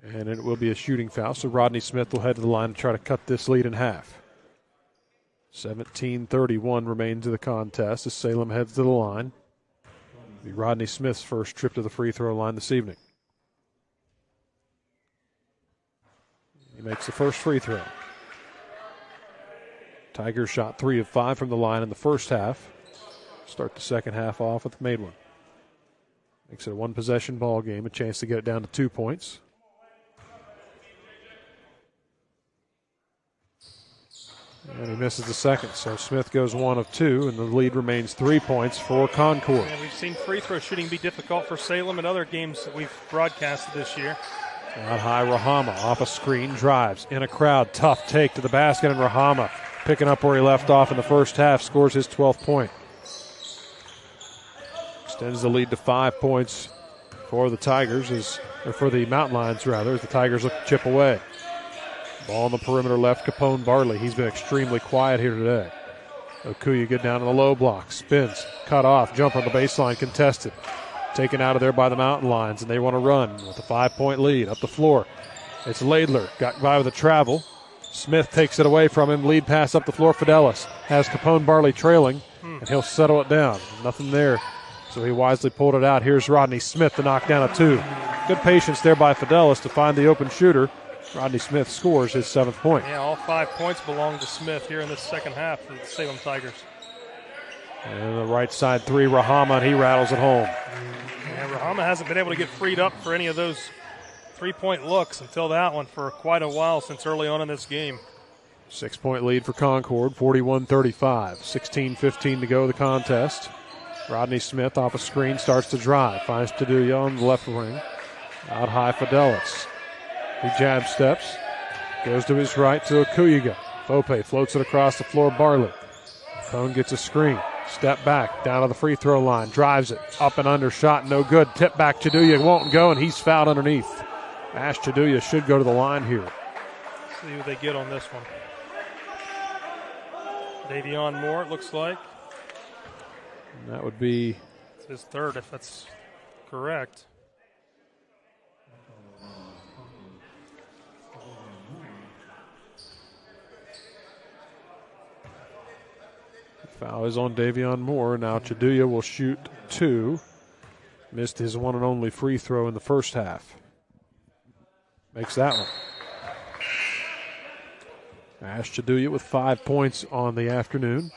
And it will be a shooting foul, so Rodney Smith will head to the line to try to cut this lead in half. 17:31 remains of the contest as Salem heads to the line. It'll be Rodney Smith's first trip to the free throw line this evening. He makes the first free throw. Tigers shot 3 of 5 from the line in the first half. Start the second half off with the made one. Makes it a 1-possession ball game, a chance to get it down to 2 points. And he misses the second, so Smith goes 1 of 2, and the lead remains 3 points for Concord. And we've seen free throw shooting be difficult for Salem in other games that we've broadcasted this year. Out high, Rahama off a screen, drives in a crowd, tough take to the basket, and Rahama picking up where he left off in the first half, scores his 12th point. Extends the lead to 5 points for the Tigers, or for the Mountain Lions rather, as the Tigers look to chip away. Ball on the perimeter left, Capone Barley. He's been extremely quiet here today. Akuyiga down in the low block, spins, cut off, jump on the baseline, contested. Taken out of there by the Mountain Lions, and they want to run with a 5-point lead. Up the floor, it's Laidler, got by with a travel. Smith takes it away from him, lead pass up the floor, Fidelis has Capone Barley trailing, and he'll settle it down. Nothing there, so he wisely pulled it out. Here's Rodney Smith to knock down a 2. Good patience there by Fidelis to find the open shooter. Rodney Smith scores his 7th point. Yeah, all 5 points belong to Smith here in this second half for the Salem Tigers. And the right side 3, Rahama, and he rattles it home. Yeah, Rahama hasn't been able to get freed up for any of those 3-point looks until that one for quite a while since early on in this game. 6-point lead for Concord, 41-35. 16:15 to go in the contest. Rodney Smith off a screen starts to drive. Finds Chiduya on the left wing. Out high, Fidelis. He jab steps, goes to his right to Akuyiga. Fope floats it across the floor, Barley. Cone gets a screen, step back, down to the free throw line, drives it, up and under, shot no good. Tip back, Chiduya won't go, and he's fouled underneath. Ash Chiduya should go to the line here. See who they get on this one. Davion Moore, it looks like. And that would be It's his third, if that's correct. foul is on Davion Moore. Now Chiduya will shoot 2. Missed his one and only free throw in the first half. Makes that one. Ash Chiduya with 5 points on the afternoon.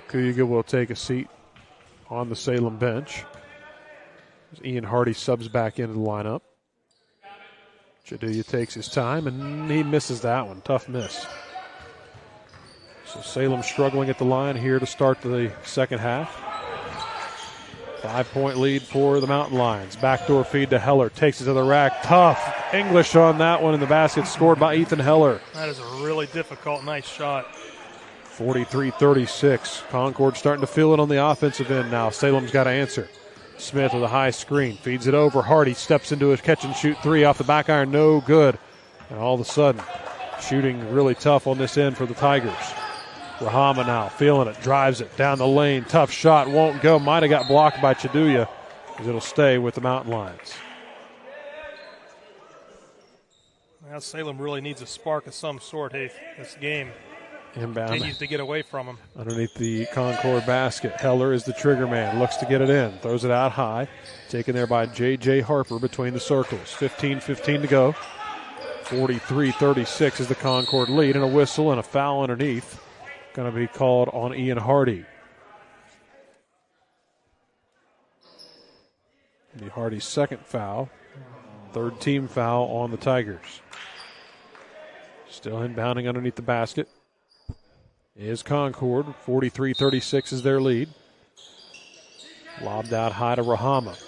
Kuyuga will take a seat on the Salem bench. As Ian Hardy subs back into the lineup. Chiduya takes his time, and he misses that one. Tough miss. So Salem struggling at the line here to start the second half. 5-point lead for the Mountain Lions. Backdoor feed to Heller. Takes it to the rack. Tough English on that one, and the basket scored by Ethan Heller. That is a really difficult, nice shot. 43-36. Concord starting to feel it on the offensive end now. Salem's got to answer. Smith with a high screen. Feeds it over. Hardy steps into his catch-and-shoot 3 off the back iron. No good. And all of a sudden, shooting really tough on this end for the Tigers. Rahama now feeling it. Drives it down the lane. Tough shot. Won't go. Might have got blocked by Chiduya, as it'll stay with the Mountain Lions. Now Salem really needs a spark of some sort, Heath, this game. Inbound. Continues to get away from him. Underneath the Concord basket. Heller is the trigger man. Looks to get it in. Throws it out high. Taken there by J.J. Harper between the circles. 15-15 to go. 43-36 is the Concord lead. And a whistle and a foul underneath. Going to be called on Ian Hardy. Be Hardy's second foul. Third team foul on the Tigers. Still inbounding underneath the basket is Concord. 43-36 is their lead. Lobbed out high to Rahama.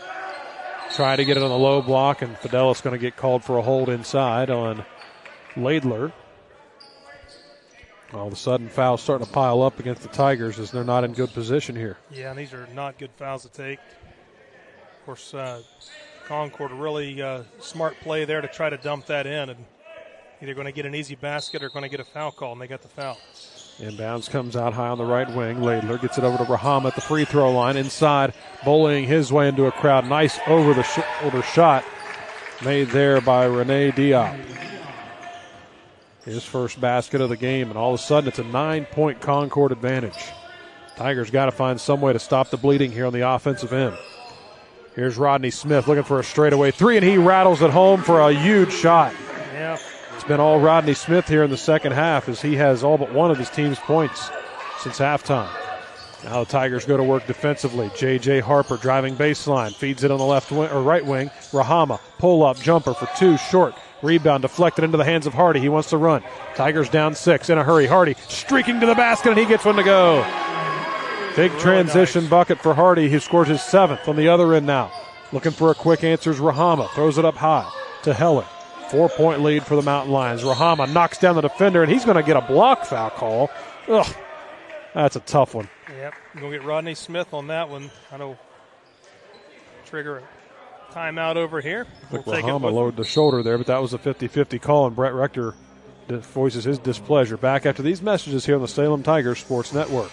Try to get it on the low block, and Fidelis going to get called for a hold inside on Laidler. All of a sudden, fouls starting to pile up against the Tigers as they're not in good position here. Yeah, and these are not good fouls to take. Of course, Concord a really smart play there to try to dump that in, and either going to get an easy basket or going to get a foul call, and they got the foul. Inbounds comes out high on the right wing. Laidler gets it over to Rahama at the free throw line. Inside, bullying his way into a crowd. Nice over-the-shoulder shot made there by Rene Diop. His first basket of the game, and all of a sudden it's a 9-point Concord advantage. Tigers got to find some way to stop the bleeding here on the offensive end. Here's Rodney Smith looking for a straightaway 3, and he rattles it home for a huge shot. Yeah. It's been all Rodney Smith here in the second half as he has all but one of his team's points since halftime. Now the Tigers go to work defensively. J.J. Harper driving baseline, feeds it on the left wing or right wing. Rahama, pull-up jumper for 2, short. Rebound deflected into the hands of Hardy. He wants to run. Tigers down 6 in a hurry. Hardy streaking to the basket, and he gets one to go. Big really transition nice bucket for Hardy. He scores his 7th on the other end now. Looking for a quick answer is Rahama. Throws it up high to Heller. 4-point lead for the Mountain Lions. Rahama knocks down the defender, and he's going to get a block foul call. Ugh, that's a tough one. Yep, we're going to get Rodney Smith on that one. I know trigger a timeout over here. We'll Rahama lowered the shoulder there, but that was a 50-50 call, and Brett Rector voices his displeasure. Back after these messages here on the Salem Tigers Sports Network.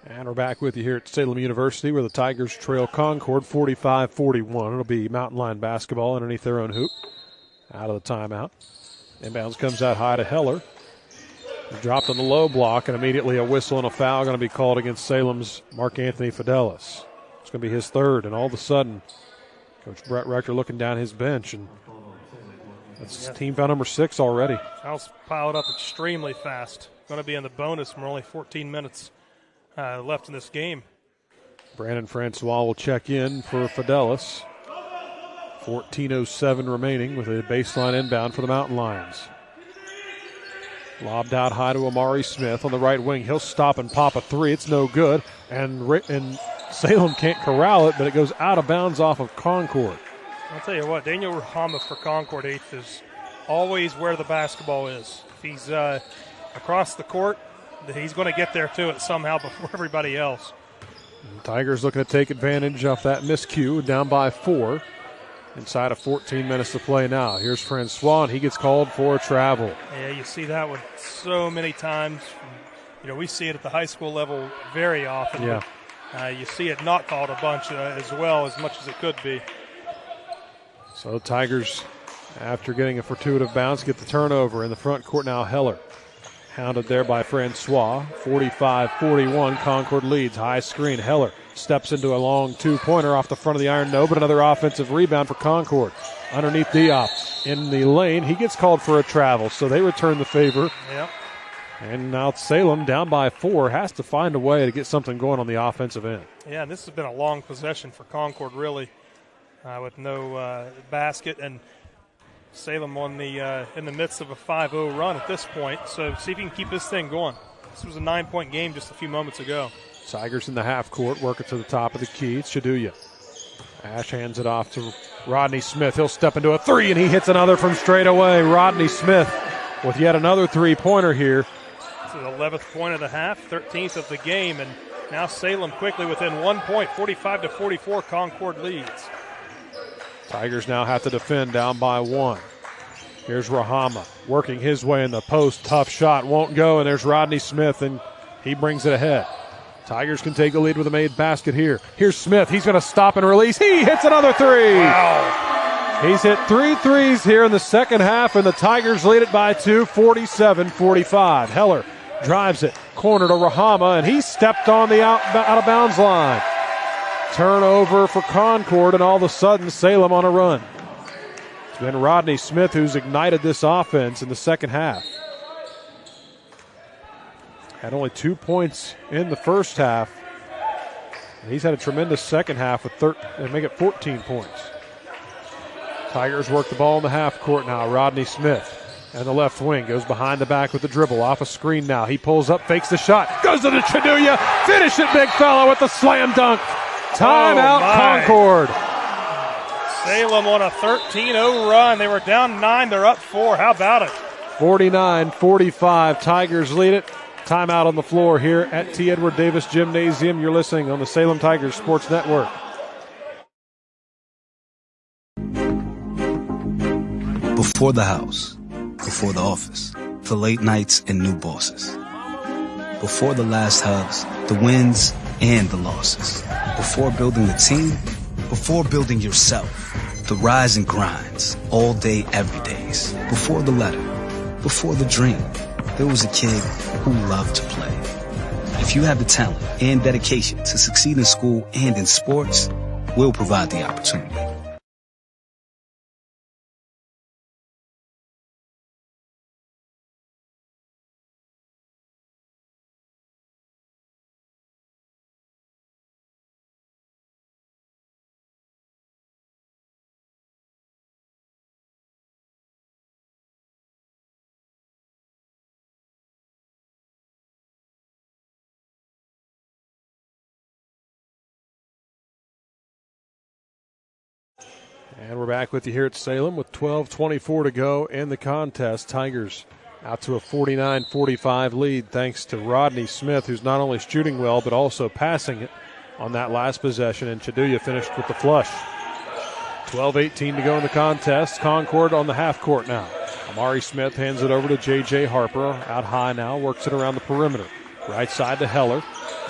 And we're back with you here at Salem University where the Tigers trail Concord 45-41. It'll be Mountain Line basketball underneath their own hoop. Out of the timeout. Inbounds comes out high to Heller. Dropped on the low block, and immediately a whistle and a foul going to be called against Salem's Mark Anthony Fidelis. It's going to be his third, and all of a sudden, Coach Brett Rector looking down his bench, and that's team foul number 6 already. Fouls piled up extremely fast. Going to be in the bonus from only 14 minutes left in this game. Brandon Francois will check in for Fidelis. 14:07 remaining with a baseline inbound for the Mountain Lions. Lobbed out high to Amari Smith on the right wing. He'll stop and pop a three. It's no good. And Salem can't corral it, but it goes out of bounds off of Concord. I'll tell you what, Daniel Rahama for Concord 8th is always where the basketball is. If he's across the court, he's going to get there to it somehow before everybody else. And Tigers looking to take advantage of that miscue, down by 4. Inside of 14 minutes to play now. Here's Francois, and he gets called for a travel. Yeah, you see that one so many times. You know, we see it at the high school level very often. Yeah. You see it not called a bunch as well, as much as it could be. So Tigers, after getting a fortuitous bounce, get the turnover in the front court now. Heller hounded there by Francois. 45-41, Concord leads. High screen, Heller steps into a long two-pointer off the front of the iron. No, but another offensive rebound for Concord. Underneath Diop in the lane. He gets called for a travel, so they return the favor. Yep. And now Salem, down by 4, has to find a way to get something going on the offensive end. Yeah, this has been a long possession for Concord, really, with no basket. And Salem on the in the midst of a 5-0 run at this point. So see if you can keep this thing going. This was a 9-point game just a few moments ago. Tigers in the half court, working to the top of the key. It's Shaduya. Ash hands it off to Rodney Smith. He'll step into a three, and he hits another from straight away. Rodney Smith with yet another three-pointer here. This is the 11th point of the half, 13th of the game, and now Salem quickly within 1 point, 45-44, Concord leads. Tigers now have to defend down by 1. Here's Rahama working his way in the post. Tough shot, won't go, and there's Rodney Smith, and he brings it ahead. Tigers can take a lead with a made basket here. Here's Smith. He's going to stop and release. He hits another three. Wow. He's hit 3 threes here in the second half, and the Tigers lead it by 2, 47-45. Heller drives it, corner to Rahama, and he stepped on the out of bounds line. Turnover for Concord, and all of a sudden Salem on a run. It's been Rodney Smith who's ignited this offense in the second half. Had only 2 points in the first half. And he's had a tremendous second half with and make it 14 points. Tigers work the ball in the half court now. Rodney Smith and the left wing goes behind the back with the dribble. Off a screen now. He pulls up, fakes the shot, goes to the Chaduya. Finish it, big fella, with the slam dunk. Timeout, Concord. Salem on a 13-0 run. They were down 9. They're up 4. How about it? 49-45. Tigers lead it. Timeout on the floor here at T. Edward Davis Gymnasium. You're listening on the Salem Tigers Sports Network. Before the house, before the office, the late nights and new bosses. Before the last hugs, the wins and the losses. Before building the team, before building yourself, the rise and grinds, all day, every days. Before the letter, before the dream, there was a kid who loved to play. If you have the talent and dedication to succeed in school and in sports, we'll provide the opportunity. And we're back with you here at Salem with 12:24 to go in the contest. Tigers out to a 49-45 lead thanks to Rodney Smith, who's not only shooting well but also passing it on that last possession, and Chaduya finished with the flush. 12:18 to go in the contest. Concord on the half court now. Amari Smith hands it over to J.J. Harper. Out high now, works it around the perimeter. Right side to Heller.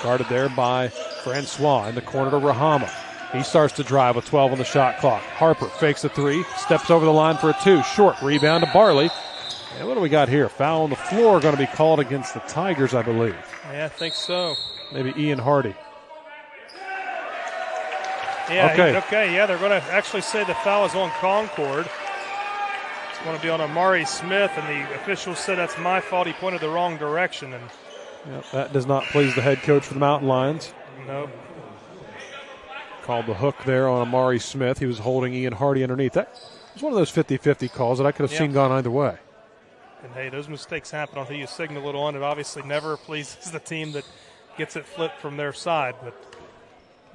Guarded there by Francois in the corner to Rahama. He starts to drive with 12 on the shot clock. Harper fakes a 3, steps over the line for a 2. Short rebound to Barley. And what do we got here? Foul on the floor going to be called against the Tigers, I believe. Yeah, I think so. Maybe Ian Hardy. Yeah, okay. Yeah, they're going to actually say the foul is on Concord. It's going to be on Amari Smith, and the officials said that's my fault. He pointed the wrong direction. And that does not please the head coach for the Mountain Lions. Nope. Called the hook there on Amari Smith. He was holding Ian Hardy underneath. That was one of those 50-50 calls that I could have seen gone either way. And, hey, those mistakes happen on who you signal it on. It obviously never pleases the team that gets it flipped from their side. But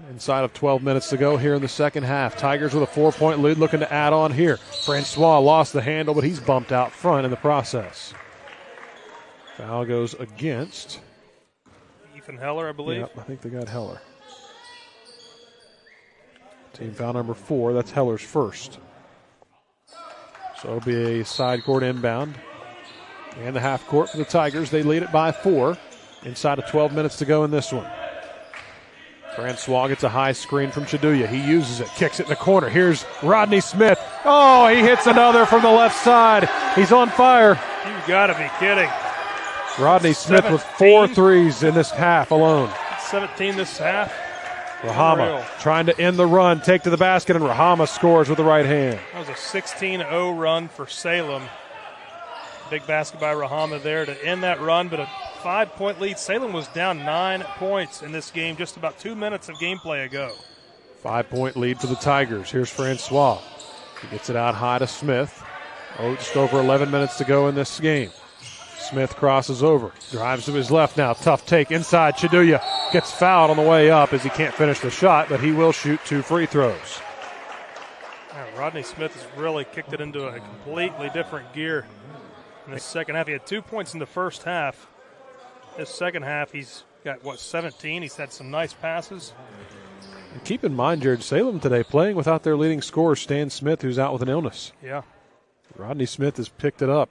inside of 12 minutes to go here in the second half. Tigers with a 4-point lead looking to add on here. Francois lost the handle, but he's bumped out front in the process. Foul goes against Ethan Heller, I believe. Yep, I think they got Heller. Team foul number 4. That's Heller's first. So it'll be a side court inbound. And the half court for the Tigers. They lead it by 4. Inside of 12 minutes to go in this one. Francois gets a high screen from Chiduya. He uses it, kicks it in the corner. Here's Rodney Smith. Oh, he hits another from the left side. He's on fire. You got to be kidding. Rodney Smith with 4 threes in this half alone. 17 this half. Rahama trying to end the run, take to the basket, and Rahama scores with the right hand. That was a 16-0 run for Salem. Big basket by Rahama there to end that run, but a 5-point lead. Salem was down 9 points in this game just about 2 minutes of gameplay ago. 5-point lead for the Tigers. Here's Francois. He gets it out high to Smith. Oh, just over 11 minutes to go in this game. Smith crosses over, drives to his left now. Tough take inside. Chiduya gets fouled on the way up as he can't finish the shot, but he will shoot 2 free throws. Yeah, Rodney Smith has really kicked it into a completely different gear in the second half. He had 2 points in the first half. This second half, he's got, 17? He's had some nice passes. And keep in mind, Jared, Salem today playing without their leading scorer, Stan Smith, who's out with an illness. Yeah. Rodney Smith has picked it up.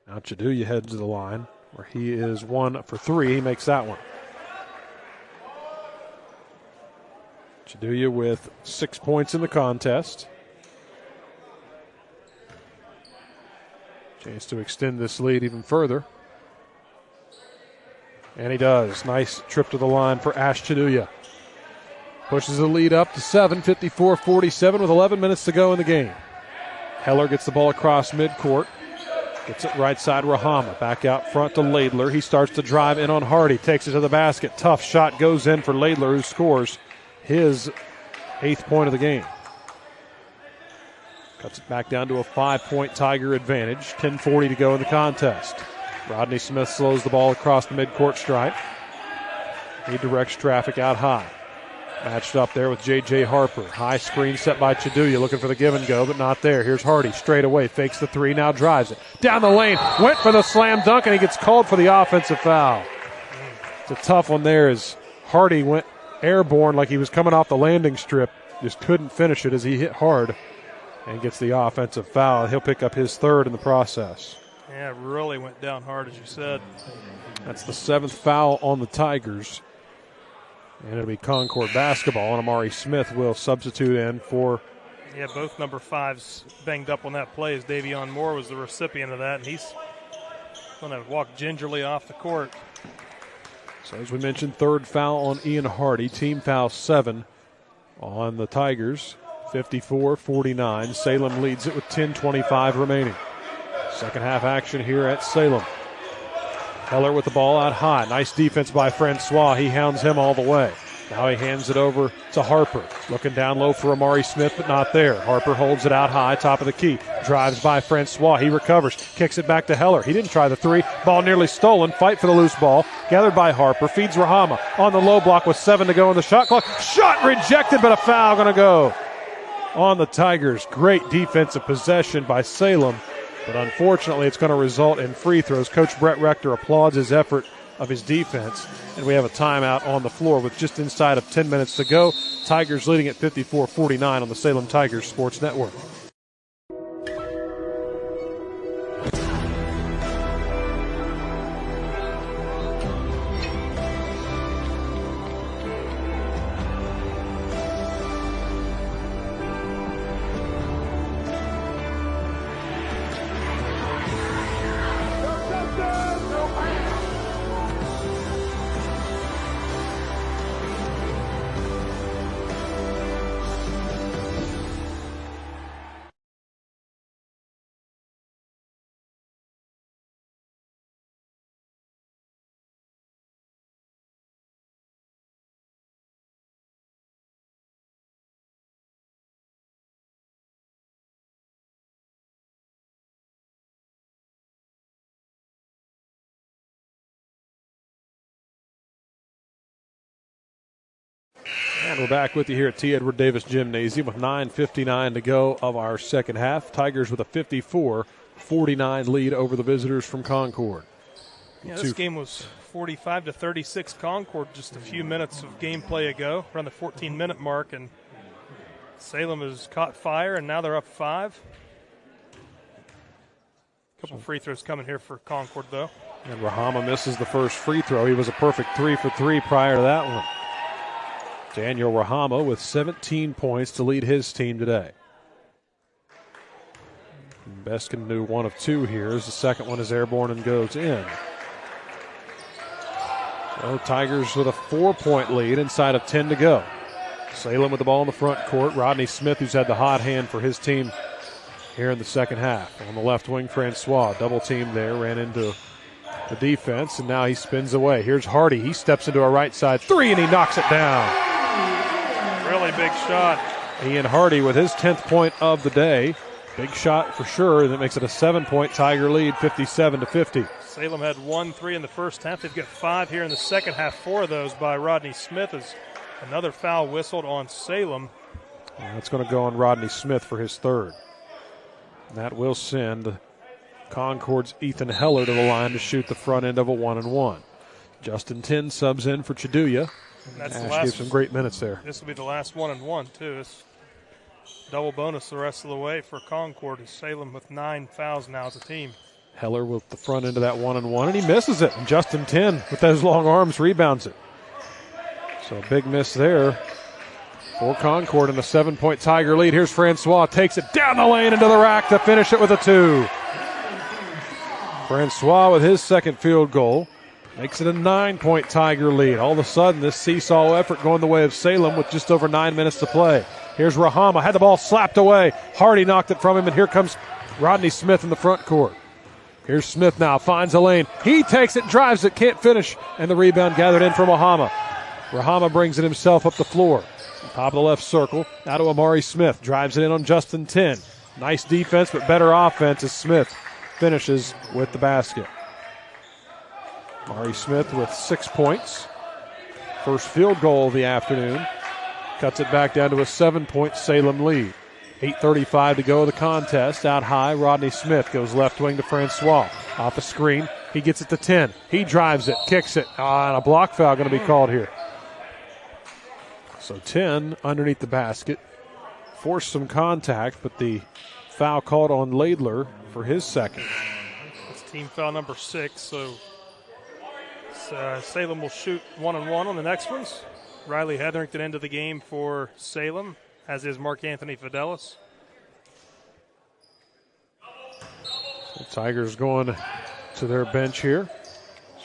Now Chiduya heads to the line where he is 1 for 3. He makes that one. Chiduya with 6 points in the contest. Chance to extend this lead even further. And he does. Nice trip to the line for Ash Chiduya. Pushes the lead up to 7, 54-47 with 11 minutes to go in the game. Heller gets the ball across midcourt. Gets it right side, Rahama. Back out front to Laidler. He starts to drive in on Hardy. Takes it to the basket. Tough shot goes in for Laidler, who scores his 8th point of the game. Cuts it back down to a 5-point Tiger advantage. 10:40 to go in the contest. Rodney Smith slows the ball across the midcourt stripe. He directs traffic out high. Matched up there with J.J. Harper. High screen set by Chiduya, looking for the give and go, but not there. Here's Hardy, straight away, fakes the 3, now drives it. Down the lane, went for the slam dunk, and he gets called for the offensive foul. It's a tough one there as Hardy went airborne like he was coming off the landing strip. Just couldn't finish it as he hit hard and gets the offensive foul. He'll pick up his 3rd in the process. Yeah, it really went down hard, as you said. That's the 7th foul on the Tigers. And it'll be Concord basketball, and Amari Smith will substitute in for. Yeah, both number 5s banged up on that play as Davion Moore was the recipient of that, and he's going to walk gingerly off the court. So as we mentioned, 3rd foul on Ian Hardy, team foul 7 on the Tigers, 54-49. Salem leads it with 10:25 remaining. Second half action here at Salem. Heller with the ball out high. Nice defense by Francois. He hounds him all the way. Now he hands it over to Harper. Looking down low for Amari Smith, but not there. Harper holds it out high, top of the key. Drives by Francois. He recovers. Kicks it back to Heller. He didn't try the 3. Ball nearly stolen. Fight for the loose ball. Gathered by Harper. Feeds Rahama on the low block with 7 to go in the shot clock. Shot rejected, but a foul going to go on the Tigers. Great defensive possession by Salem. But unfortunately, it's going to result in free throws. Coach Brett Rector applauds his effort of his defense. And we have a timeout on the floor with just inside of 10 minutes to go. Tigers leading at 54-49 on the Salem Tigers Sports Network. And we're back with you here at T. Edward Davis Gymnasium with 9:59 to go of our second half. Tigers with a 54-49 lead over the visitors from Concord. Yeah, this game was 45-36 Concord just a few minutes of gameplay ago, around the 14-minute mark, and Salem has caught fire, and now they're up 5. A couple free throws coming here for Concord, though. And Rahama misses the first free throw. He was a perfect 3 for 3 prior to that one. Daniel Rahama with 17 points to lead his team today. Best can do 1 of 2 here as the second one is airborne and goes in. So Tigers with a 4-point lead inside of 10 to go. Salem with the ball in the front court. Rodney Smith, who's had the hot hand for his team here in the second half. On the left wing, Francois, double team there, ran into the defense, and now he spins away. Here's Hardy. He steps into a right side 3, and he knocks it down. Really big shot. Ian Hardy with his 10th point of the day. Big shot for sure, and that makes it a 7-point Tiger lead, 57-50. Salem had 1-3 in the first half. They've got 5 here in the second half. 4 of those by Rodney Smith as another foul whistled on Salem. That's going to go on Rodney Smith for his 3rd. And that will send Concord's Ethan Heller to the line to shoot the front end of a 1-and-1. Justin Tin subs in for Chiduya. That's Ash gave some great minutes there. This will be the last 1-and-1, too. It's double bonus the rest of the way for Concord. As Salem with 9 fouls now as a team. Heller with the front end of that 1-and-1, and he misses it. And Justin Tin, with those long arms, rebounds it. So a big miss there for Concord in a 7-point Tiger lead. Here's Francois, takes it down the lane into the rack to finish it with a 2. Francois with his second field goal makes it a 9-point Tiger lead. All of a sudden, this seesaw effort going the way of Salem with just over 9 minutes to play. Here's Rahama, had the ball slapped away. Hardy knocked it from him, and here comes Rodney Smith in the front court. Here's Smith now, finds a lane. He takes it, drives it, can't finish, and the rebound gathered in from Rahama. Rahama brings it himself up the floor. Top of the left circle, now to Amari Smith. Drives it in on Justin Tin. Nice defense, but better offense as Smith finishes with the basket. Amari Smith with 6 points. First field goal of the afternoon. Cuts it back down to a 7-point Salem lead. 8:35 to go of the contest. Out high, Rodney Smith goes left wing to Francois. Off a screen, he gets it to 10. He drives it, kicks it, and a block foul going to be called here. So 10 underneath the basket. Forced some contact, but the foul called on Laidler for his second. It's team foul number 6, so Salem will shoot 1-and-1 on the next ones. Riley Hetherington into the game for Salem, as is Mark Anthony Fidelis. The Tigers going to their bench here.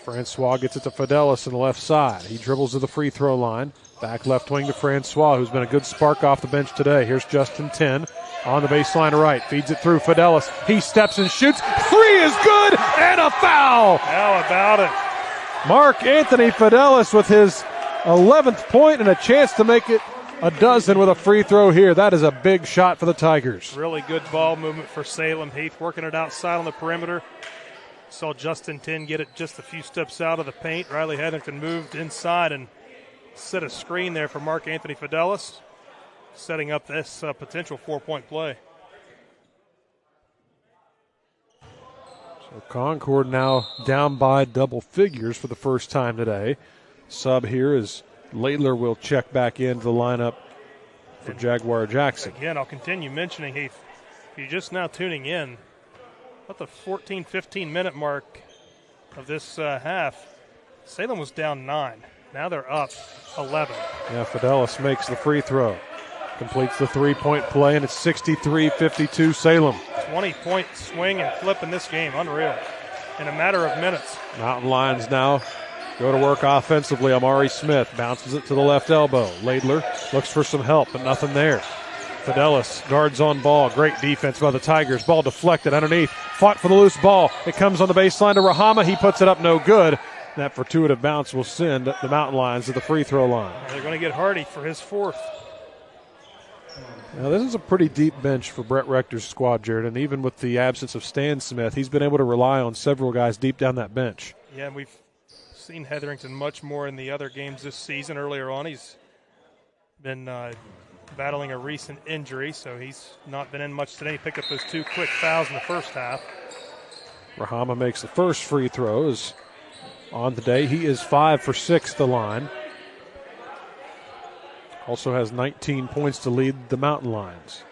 Francois gets it to Fidelis on the left side. He dribbles to the free throw line. Back left wing to Francois, who's been a good spark off the bench today. Here's Justin Tin on the baseline right. Feeds it through Fidelis. He steps and shoots. 3 is good, and a foul. How about it? Mark Anthony Fidelis with his 11th point and a chance to make it a dozen with a free throw here. That is a big shot for the Tigers. Really good ball movement for Salem. Heath working it outside on the perimeter. Saw Justin Tin get it just a few steps out of the paint. Riley Hetherington moved inside and set a screen there for Mark Anthony Fidelis, setting up this potential 4-point play. So Concord now down by double figures for the first time today. Sub here is Laidler will check back into the lineup for Jaguar Jackson. Again, I'll continue mentioning, Heath, if you're just now tuning in, at the 14, 15-minute mark of this half, Salem was down 9. Now they're up 11. Yeah, Fidelis makes the free throw. Completes the 3-point play, and it's 63-52 Salem. 20-point swing and flip in this game. Unreal. In a matter of minutes. Mountain Lions now go to work offensively. Amari Smith bounces it to the left elbow. Laidler looks for some help, but nothing there. Fidelis guards on ball. Great defense by the Tigers. Ball deflected underneath. Fought for the loose ball. It comes on the baseline to Rahama. He puts it up no good. That fortuitous bounce will send the Mountain Lions to the free throw line. They're going to get Hardy for his 4th. Now, this is a pretty deep bench for Brett Rector's squad, Jared, and even with the absence of Stan Smith, he's been able to rely on several guys deep down that bench. Yeah, and we've seen Hetherington much more in the other games this season. Earlier on, he's been battling a recent injury, so he's not been in much today. He picked up those 2 quick fouls in the first half. Rahama makes the first free throw. Is on today. He is 5 for 6 at the line. Also has 19 points to lead the Mountain Lions.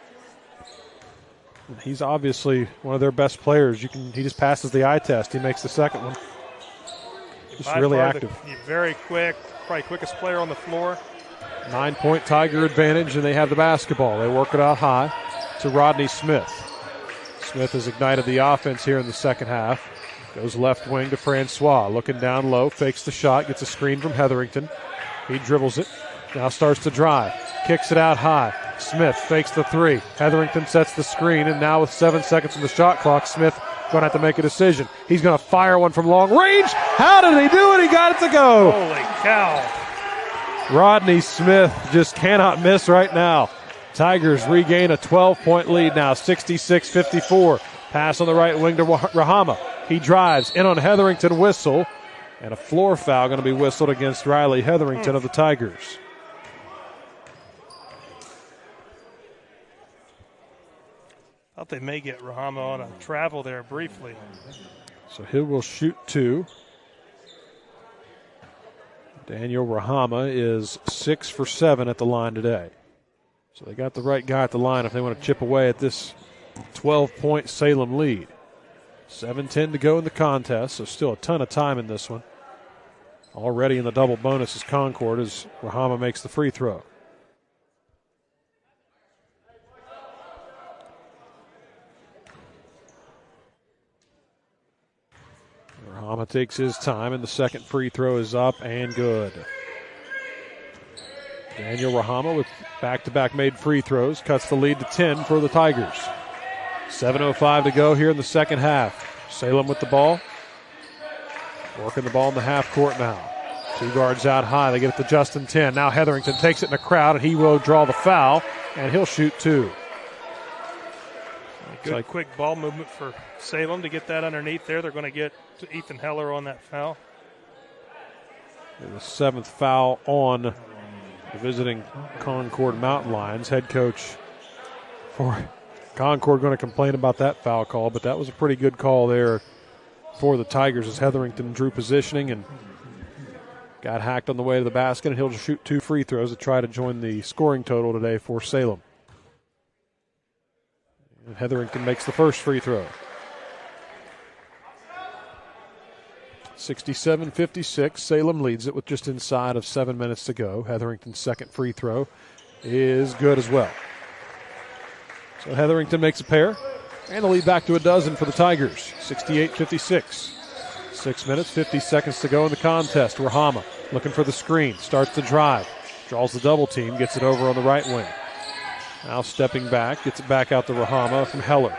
He's obviously one of their best players. He just passes the eye test. He makes the second one. Just really active. Very quick, probably quickest player on the floor. 9-point Tiger advantage, and they have the basketball. They work it out high to Rodney Smith. Smith has ignited the offense here in the second half. Goes left wing to Francois. Looking down low, fakes the shot, gets a screen from Hetherington. He dribbles it, now starts to drive. Kicks it out high. Smith fakes the three. Hetherington sets the screen, and now with 7 seconds on the shot clock, Smith going to have to make a decision. He's going to fire one from long range. How did he do it? He got it to go. Holy cow. Rodney Smith just cannot miss right now. Tigers regain a 12-point lead now, 66-54. Pass on the right wing to Rahama. He drives in on Hetherington, whistle, and a floor foul going to be whistled against Riley Hetherington of the Tigers. Thought they may get Rahama on a travel there briefly. So he will shoot 2. Daniel Rahama is 6 for 7 at the line today. So they got the right guy at the line if they want to chip away at this 12-point Salem lead. 7:10 to go in the contest, so still a ton of time in this one. Already in the double bonus is Concord as Rahama makes the free throw. Rahama takes his time, and the second free throw is up and good. Daniel Rahama with back-to-back made free throws cuts the lead to 10 for the Tigers. 7:05 to go here in the second half. Salem with the ball. Working the ball in the half court now. 2 guards out high. They get it to Justin 10. Now Hetherington takes it in the crowd, and he will draw the foul, and he'll shoot 2. Good quick ball movement for Salem to get that underneath there. They're going to get to Ethan Heller on that foul. The 7th foul on the visiting Concord Mountain Lions. Head coach for Concord going to complain about that foul call, but that was a pretty good call there for the Tigers as Hetherington drew positioning and got hacked on the way to the basket, and he'll just shoot 2 free throws to try to join the scoring total today for Salem. And Hetherington makes the first free throw. 67-56, Salem leads it with just inside of 7 minutes to go. Hetherington's second free throw is good as well. So Hetherington makes a pair, and the lead back to a dozen for the Tigers. 68-56. 6 minutes, 50 seconds to go in the contest. Rahama looking for the screen, starts to drive, draws the double team, gets it over on the right wing. Now stepping back, gets it back out to Rahama from Heller.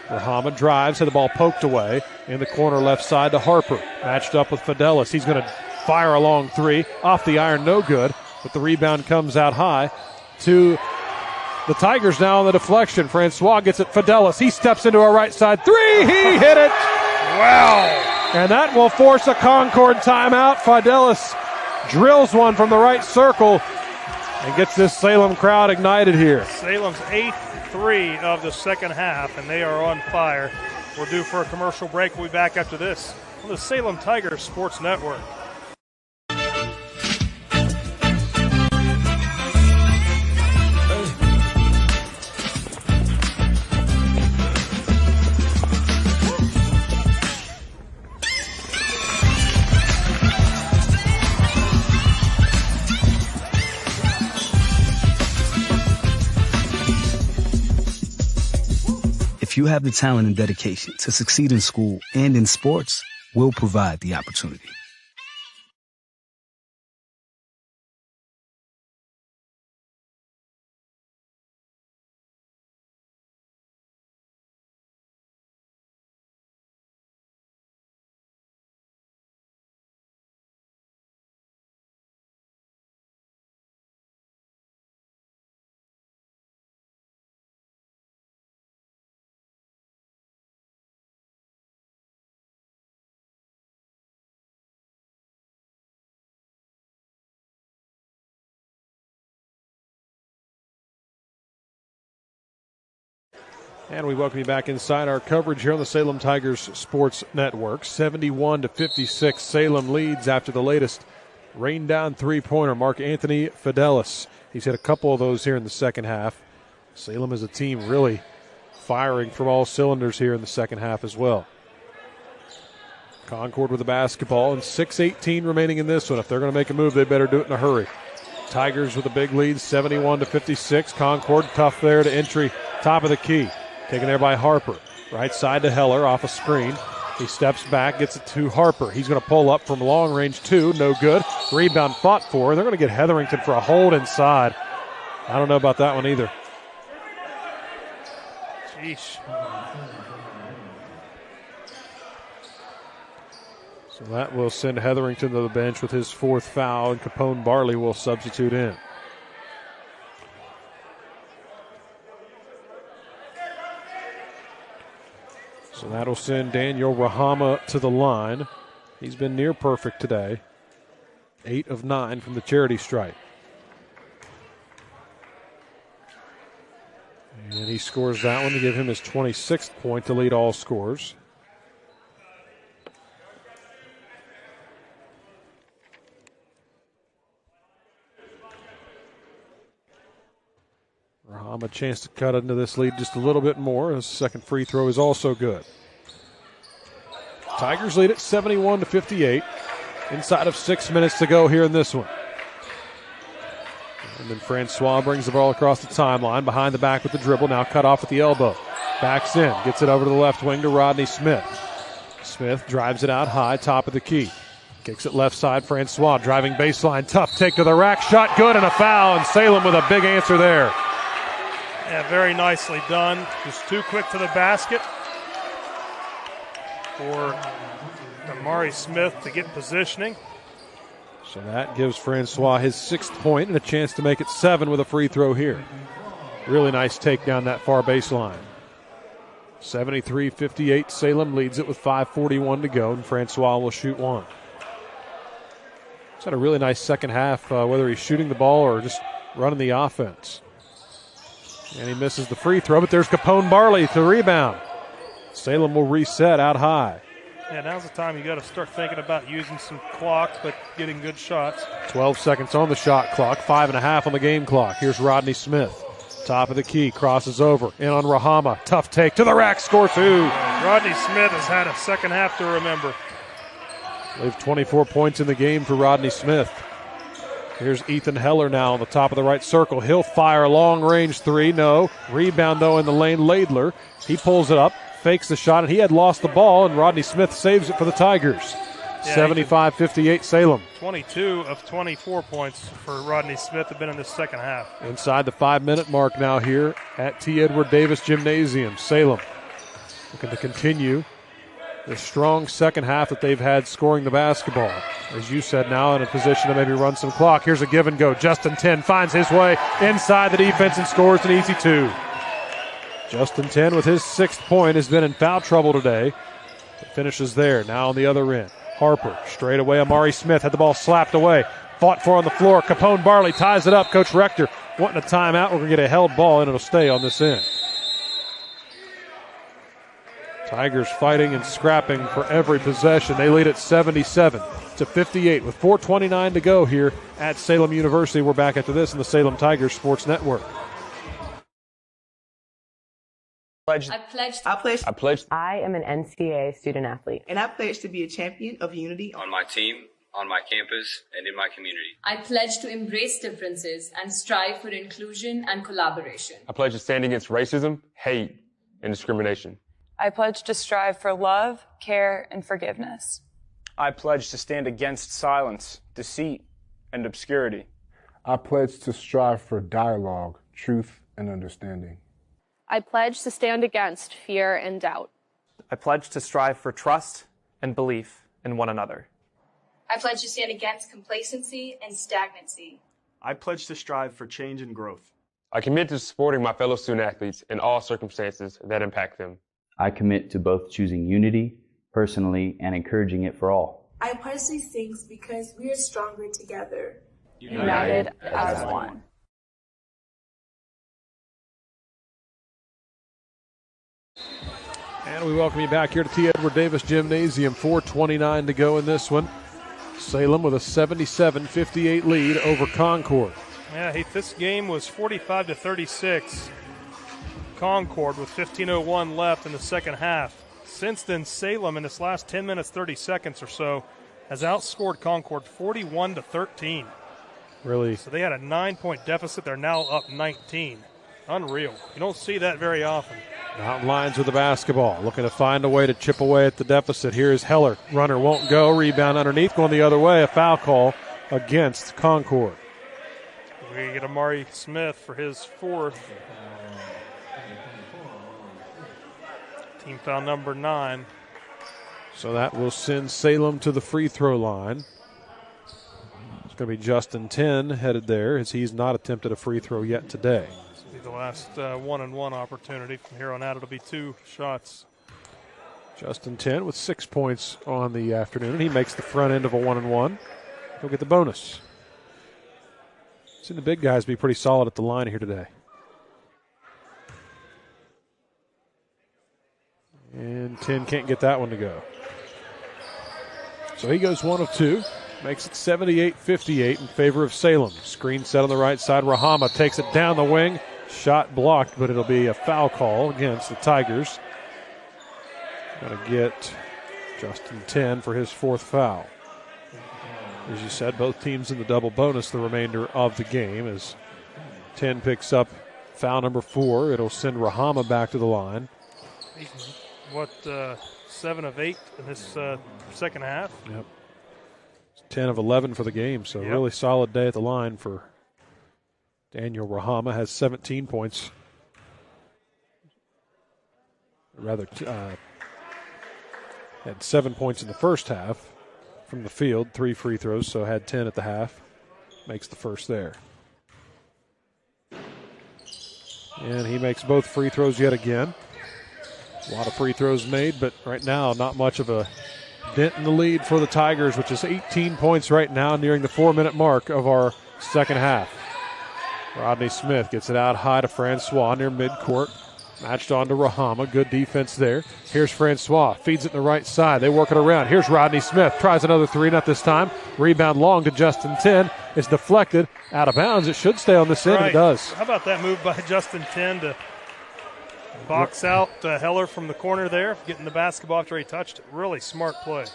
Rahama drives, had the ball poked away in the corner left side to Harper. Matched up with Fidelis. He's going to fire a long 3. Off the iron, no good, but the rebound comes out high to the Tigers now on the deflection. Francois gets it. Fidelis. He steps into a right side 3. He hit it. Wow. And that will force a Concord timeout. Fidelis drills one from the right circle and gets this Salem crowd ignited here. Salem's 8th 3 of the second half, and they are on fire. We're due for a commercial break. We'll be back after this on the Salem Tigers Sports Network. If you have the talent and dedication to succeed in school and in sports, we'll provide the opportunity. And we welcome you back inside our coverage here on the Salem Tigers Sports Network. 71-56, Salem leads after the latest rain-down three-pointer. Mark Anthony Fidelis. He's hit a couple of those here in the second half. Salem as a team really firing from all cylinders here in the second half as well. Concord with the basketball, and 6:18 remaining in this one. If they're going to make a move, they better do it in a hurry. Tigers with a big lead, 71-56. Concord tough there to entry, top of the key. Taken there by Harper. Right side to Heller off a screen. He steps back, gets it to Harper. He's going to pull up from long range two. No good. Rebound fought for. And they're going to get Hetherington for a hold inside. I don't know about that one either. Sheesh. So that will send Hetherington to the bench with his fourth foul, and Capone Barley will substitute in. So that'll send Daniel Rahama to the line. He's been near perfect today. 8 of 9 from the charity stripe. And he scores that one to give him his 26th point to lead all scorers. Rahama a chance to cut into this lead just a little bit more. His second free throw is also good. Tigers lead at 71-58. Inside of 6 minutes to go here in this one. And then Francois brings the ball across the timeline, behind the back with the dribble, now cut off at the elbow. Backs in, gets it over to the left wing to Rodney Smith. Smith drives it out high, top of the key. Kicks it left side, Francois driving baseline, tough take to the rack, shot good and a foul, and Salem with a big answer there. Yeah, very nicely done. Just too quick to the basket for Amari Smith to get positioning. So that gives Francois his 6th point and a chance to make it 7 with a free throw here. Really nice take down that far baseline. 73-58, Salem leads it with 5:41 to go, and Francois will shoot one. He's had a really nice second half, whether he's shooting the ball or just running the offense. And he misses the free throw, but there's Capone Barley to rebound. Salem will reset out high. Yeah, now's the time you got to start thinking about using some clock, but getting good shots. 12 seconds on the shot clock, 5.5 on the game clock. Here's Rodney Smith. Top of the key, crosses over, in on Rahama. Tough take to the rack, score two. Rodney Smith has had a second half to remember. They've 24 points in the game for Rodney Smith. Here's Ethan Heller now on the top of the right circle. He'll fire a long-range three. No. Rebound, though, in the lane. Laidler. He pulls it up, fakes the shot, and he had lost the ball, and Rodney Smith saves it for the Tigers. 75-58 Salem. 22 of 24 points for Rodney Smith have been in the second half. Inside the 5-minute mark now here at T. Edward Davis Gymnasium. Salem looking to continue the strong second half that they've had scoring the basketball. As you said, now in a position to maybe run some clock. Here's a give and go. Justin 10 finds his way inside the defense and scores an easy two. Justin 10 with his 6th point has been in foul trouble today. It finishes there. Now on the other end. Harper straight away. Amari Smith had the ball slapped away. Fought for on the floor. Capone Barley ties it up. Coach Rector wanting a timeout. We're going to get a held ball and it'll stay on this end. Tigers fighting and scrapping for every possession. They lead at 77-58 with 4:29 to go here at Salem University. We're back after this in the Salem Tigers Sports Network. I am an NCAA student athlete. And I pledge to be a champion of unity on my team, on my campus, and in my community. I pledge to embrace differences and strive for inclusion and collaboration. I pledge to stand against racism, hate, and discrimination. I pledge to strive for love, care, and forgiveness. I pledge to stand against silence, deceit, and obscurity. I pledge to strive for dialogue, truth, and understanding. I pledge to stand against fear and doubt. I pledge to strive for trust and belief in one another. I pledge to stand against complacency and stagnancy. I pledge to strive for change and growth. I commit to supporting my fellow student athletes in all circumstances that impact them. I commit to both choosing unity personally and encouraging it for all. I pledge these things because we are stronger together. United as one. And we welcome you back here to T. Edward Davis Gymnasium. 4:29 to go in this one. Salem with a 77-58 lead over Concord. Yeah, this game was 45-36. Concord with 15:01 left in the second half. Since then, Salem in this last 10 minutes, 30 seconds or so has outscored Concord 41-13. Really? So they had a 9-point deficit. They're now up 19. Unreal. You don't see that very often. Mountain Lions with the basketball, looking to find a way to chip away at the deficit. Here's Heller. Runner won't go. Rebound underneath, going the other way. A foul call against Concord. We get Amari Smith for his fourth. Team foul number 9. So that will send Salem to the free throw line. It's going to be Justin 10 headed there, as he's not attempted a free throw yet today. This will be the last 1-and-1 opportunity. From here on out, it'll be 2 shots. Justin 10 with 6 points on the afternoon. He makes the front end of a 1-and-1. He'll get the bonus. Seen the big guys be pretty solid at the line here today. And 10 can't get that one to go. So he goes 1 of 2. Makes it 78-58 in favor of Salem. Screen set on the right side. Rahama takes it down the wing. Shot blocked, but it'll be a foul call against the Tigers. Going to get Justin 10 for his 4th foul. As you said, both teams in the double bonus the remainder of the game as 10 picks up foul number 4. It'll send Rahama back to the line. 7 of 8 in this second half. Yep. 10 of 11 for the game, so really solid day at the line for Daniel Rahama. Has 17 points. Rather, had 7 points in the first half from the field, 3 free throws, so had 10 at the half. Makes the first there. And he makes both free throws yet again. A lot of free throws made, but right now not much of a dent in the lead for the Tigers, which is 18 points right now, nearing the 4-minute mark of our second half. Rodney Smith gets it out high to Francois near midcourt. Matched on to Rahama. Good defense there. Here's Francois. Feeds it in the right side. They work it around. Here's Rodney Smith. Tries another 3, not this time. Rebound long to Justin 10. It's deflected. Out of bounds. It should stay on this end. It does. How about that move by Justin 10 to box out Heller from the corner there, getting the basketball after he touched it. Really smart play.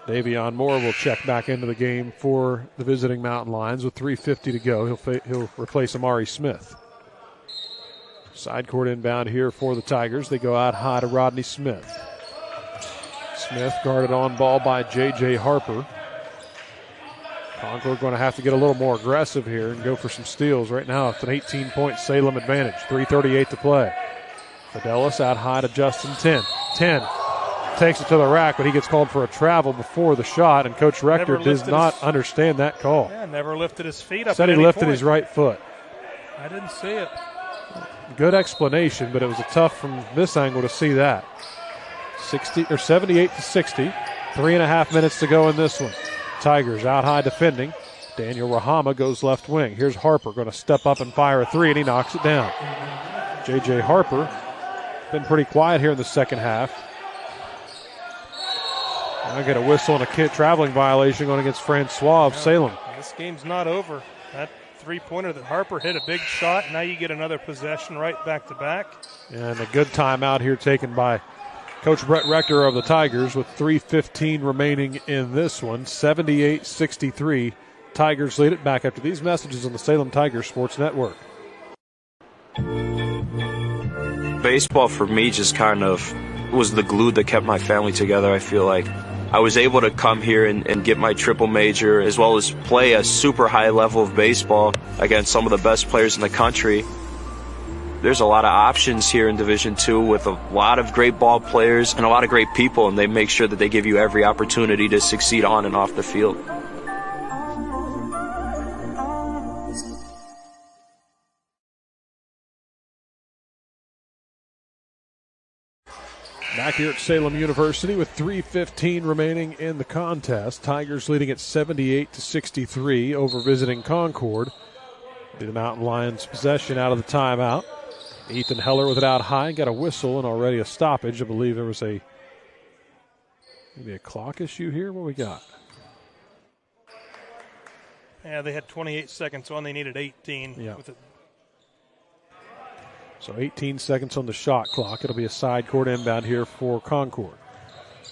Davion Moore will check back into the game for the visiting Mountain Lions with 3:50 to go. He'll replace Amari Smith. Side court inbound here for the Tigers. They go out high to Rodney Smith. Smith guarded on ball by J.J. Harper. Concord going to have to get a little more aggressive here and go for some steals. Right now it's an 18-point Salem advantage. 3:38 to play. Fidelis out high to Justin 10. 10 takes it to the rack, but he gets called for a travel before the shot, and Coach Rector does not understand that call. Yeah, never lifted his feet up. Said he lifted his right foot. I didn't see it. Good explanation, but it was tough from this angle to see that. 78-60. 3.5 minutes to go in this one. Tigers out high defending. Daniel Rahama goes left wing. Here's Harper going to step up and fire a 3, and he knocks it down. J.J. Harper been pretty quiet here in the second half. I get a whistle and a traveling violation going against Francois of Salem. This game's not over. That three-pointer that Harper hit, a big shot. Now you get another possession right back to back. And a good timeout here taken by Coach Brett Rector of the Tigers with 3:15 remaining in this one. 78-63. Tigers lead it. Back after these messages on the Salem Tigers Sports Network. Baseball for me just kind of was the glue that kept my family together. I feel like I was able to come here and get my triple major, as well as play a super high level of baseball against some of the best players in the country. There's a lot of options here in Division II with a lot of great ball players and a lot of great people, and they make sure that they give you every opportunity to succeed on and off the field. Back here at Salem University with 3:15 remaining in the contest. Tigers leading at 78-63 over visiting Concord. The Mountain Lions possession out of the timeout. Ethan Heller with it out high, got a whistle and already a stoppage. I believe there was maybe a clock issue here. What we got? Yeah, they had 28 seconds on. They needed 18. Yeah. With it. So 18 seconds on the shot clock. It'll be a side court inbound here for Concord.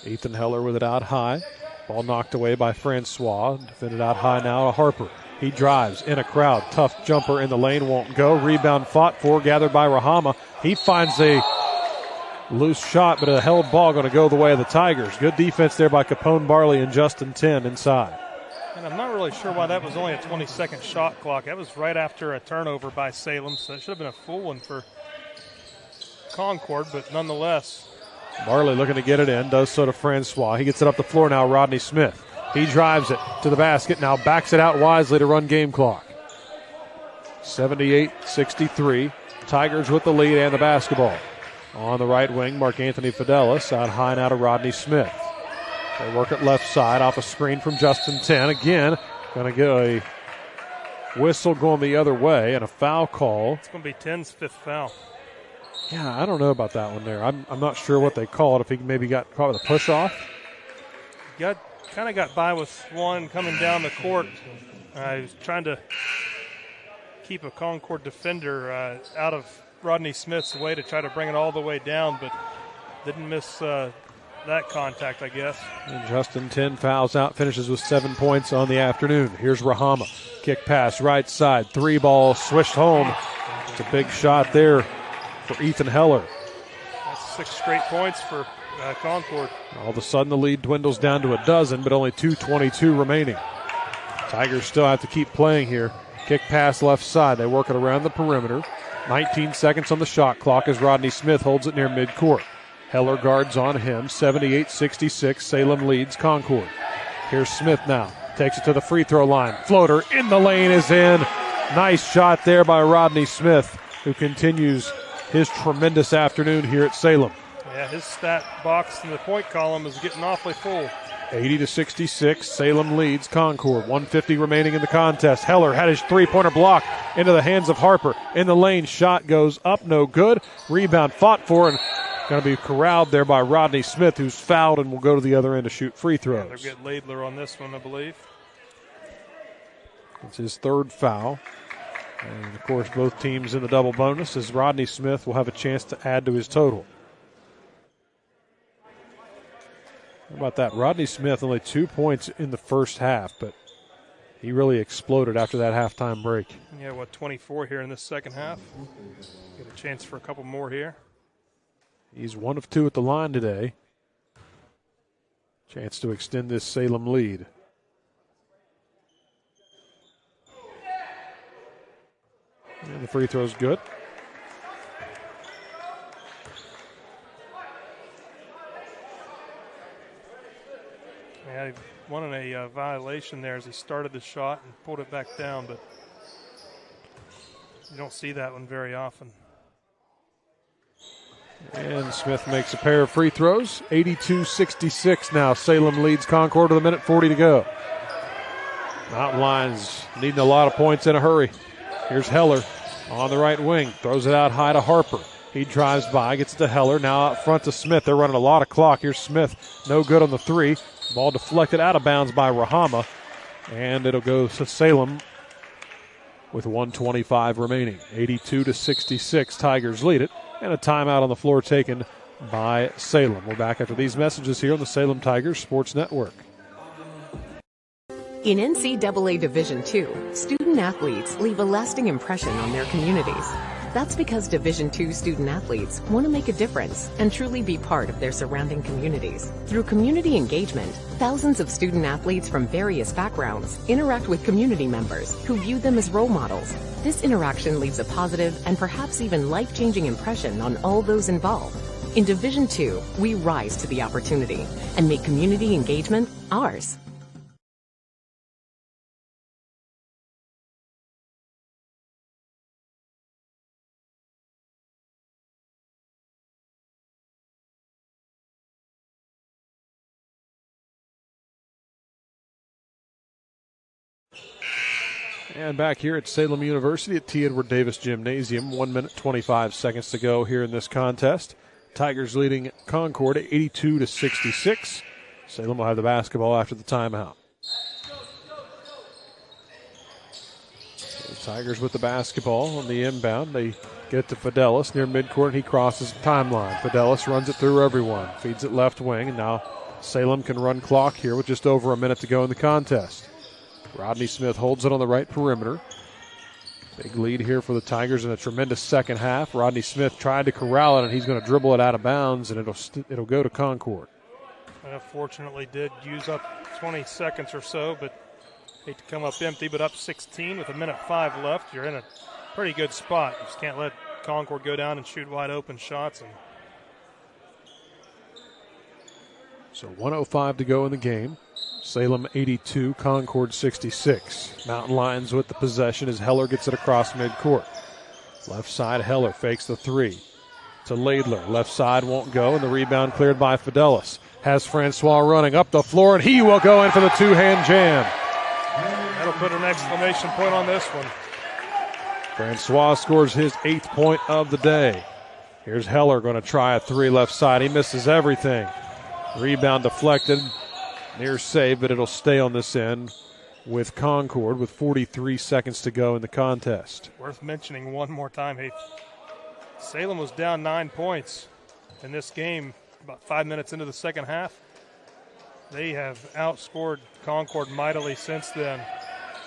Ethan Heller with it out high. Ball knocked away by Francois. Defended out high now to Harper. He drives in a crowd. Tough jumper in the lane, won't go. Rebound fought for, gathered by Rahama. He finds a loose shot, but a held ball going to go the way of the Tigers. Good defense there by Capone Barley and Justin 10 inside. And I'm not really sure why that was only a 20-second shot clock. That was right after a turnover by Salem, so it should have been a full one for Concord, but nonetheless. Barley looking to get it in, does so to Francois. He gets it up the floor now, Rodney Smith. He drives it to the basket, now backs it out wisely to run game clock. 78-63. Tigers with the lead and the basketball. On the right wing, Mark Anthony Fidelis out high now to Rodney Smith. They work it left side off a screen from Justin 10. Again, going to get a whistle going the other way and a foul call. It's going to be 10's fifth foul. Yeah, I don't know about that one there. I'm not sure what they called. If he maybe got caught with a push off. Kind of got by with one coming down the court. He was trying to keep a Concord defender out of Rodney Smith's way to try to bring it all the way down, but didn't miss that contact, I guess. And Justin 10 fouls out, finishes with 7 points on the afternoon. Here's Rahama. Kick pass right side. 3 ball swished home. It's a big shot there for Ethan Heller. That's 6 straight points for Concord. All of a sudden the lead dwindles down to a dozen, but only 2:22 remaining. Tigers still have to keep playing here. Kick pass left side. They work it around the perimeter. 19 seconds on the shot clock as Rodney Smith holds it near midcourt. Heller guards on him. 78-66. Salem leads Concord. Here's Smith now. Takes it to the free throw line. Floater in the lane is in. Nice shot there by Rodney Smith, who continues his tremendous afternoon here at Salem. Yeah, his stat box in the point column is getting awfully full. 80-66. Salem leads Concord. 150 remaining in the contest. Heller had his three-pointer block into the hands of Harper. In the lane, shot goes up, no good. Rebound fought for and going to be corralled there by Rodney Smith, who's fouled and will go to the other end to shoot free throws. Yeah, they'll get Laidler on this one, I believe. It's his third foul. And, of course, both teams in the double bonus as Rodney Smith will have a chance to add to his total. How about that? Rodney Smith only 2 points in the first half, but he really exploded after that halftime break. Yeah, 24 here in this second half. Get a chance for a couple more here. He's 1 of 2 at the line today. Chance to extend this Salem lead. And the free throw's good. Yeah, he wanted a violation there as he started the shot and pulled it back down, but you don't see that one very often. And Smith makes a pair of free throws. 82-66 now. Salem leads Concord with 1:40 to go. Mountain Lions needing a lot of points in a hurry. Here's Heller on the right wing. Throws it out high to Harper. He drives by, gets it to Heller. Now out front to Smith. They're running a lot of clock. Here's Smith. No good on the three. Ball deflected out of bounds by Rahama. And it'll go to Salem with 1:25 remaining. 82-66. Tigers lead it. And a timeout on the floor taken by Salem. We're back after these messages here on the Salem Tigers Sports Network. In NCAA Division II, student athletes leave a lasting impression on their communities. That's because Division II student athletes want to make a difference and truly be part of their surrounding communities. Through community engagement, thousands of student athletes from various backgrounds interact with community members who view them as role models. This interaction leaves a positive and perhaps even life-changing impression on all those involved. In Division II, we rise to the opportunity and make community engagement ours. And back here at Salem University at T. Edward Davis Gymnasium, 1 minute 25 seconds to go here in this contest. Tigers leading Concord 82-66. Salem will have the basketball after the timeout. So the Tigers with the basketball on the inbound. They get it to Fidelis near midcourt, and he crosses the timeline. Fidelis runs it through everyone, feeds it left wing, and now Salem can run clock here with just over a minute to go in the contest. Rodney Smith holds it on the right perimeter. Big lead here for the Tigers in a tremendous second half. Rodney Smith tried to corral it, and he's going to dribble it out of bounds, and it'll go to Concord. Fortunately did use up 20 seconds or so, but hate to come up empty, but up 16 with 1:05 left. You're in a pretty good spot. You just can't let Concord go down and shoot wide open shots. So 1:05 to go in the game. Salem 82, Concord 66. Mountain Lions with the possession as Heller gets it across midcourt. Left side, Heller fakes the three to Laidler. Left side won't go, and the rebound cleared by Fidelis. Has Francois running up the floor, and he will go in for the two-hand jam. That'll put an exclamation point on this one. Francois scores his 8th point of the day. Here's Heller going to try a three left side. He misses everything. Rebound deflected. Near save, but it'll stay on this end with Concord with 43 seconds to go in the contest. Worth mentioning one more time, hey, Salem was down 9 points in this game about 5 minutes into the second half. They have outscored Concord mightily since then.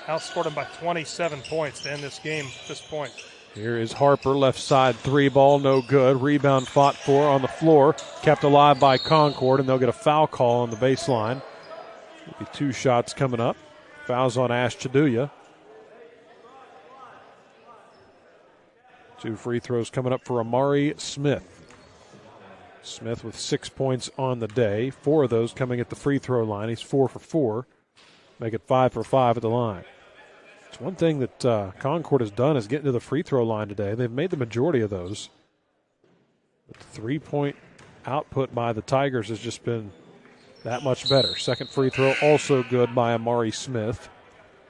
Outscored them by 27 points to end this game at this point. Here is Harper, left side three ball, no good. Rebound fought for on the floor, kept alive by Concord, and they'll get a foul call on the baseline. Will be 2 shots coming up. Fouls on Ash Chaduya. 2 free throws coming up for Amari Smith. Smith with 6 points on the day. 4 of those coming at the free throw line. He's 4 for 4. Make it 5 for 5 at the line. It's one thing that Concord has done is getting to the free throw line today. They've made the majority of those. But the 3-point output by the Tigers has just been that much better. Second free throw also good by Amari Smith.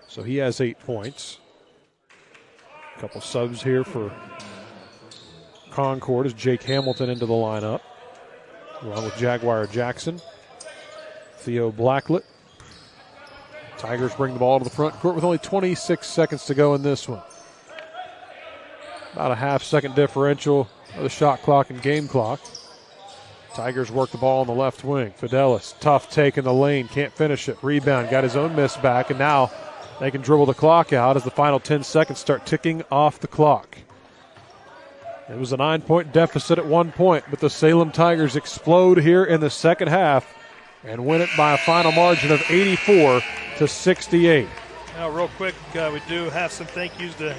So he has 8 points. A couple subs here for Concord as Jake Hamilton into the lineup, along with Jaguar Jackson, Theo Blacklet. Tigers bring the ball to the front court with only 26 seconds to go in this one. About a half-second differential of the shot clock and game clock. Tigers work the ball on the left wing. Fidelis, tough take in the lane, can't finish it. Rebound, got his own miss back, and now they can dribble the clock out as the final 10 seconds start ticking off the clock. It was a 9-point deficit at one point, but the Salem Tigers explode here in the second half and win it by a final margin of 84-68. Now, real quick, we do have some thank yous to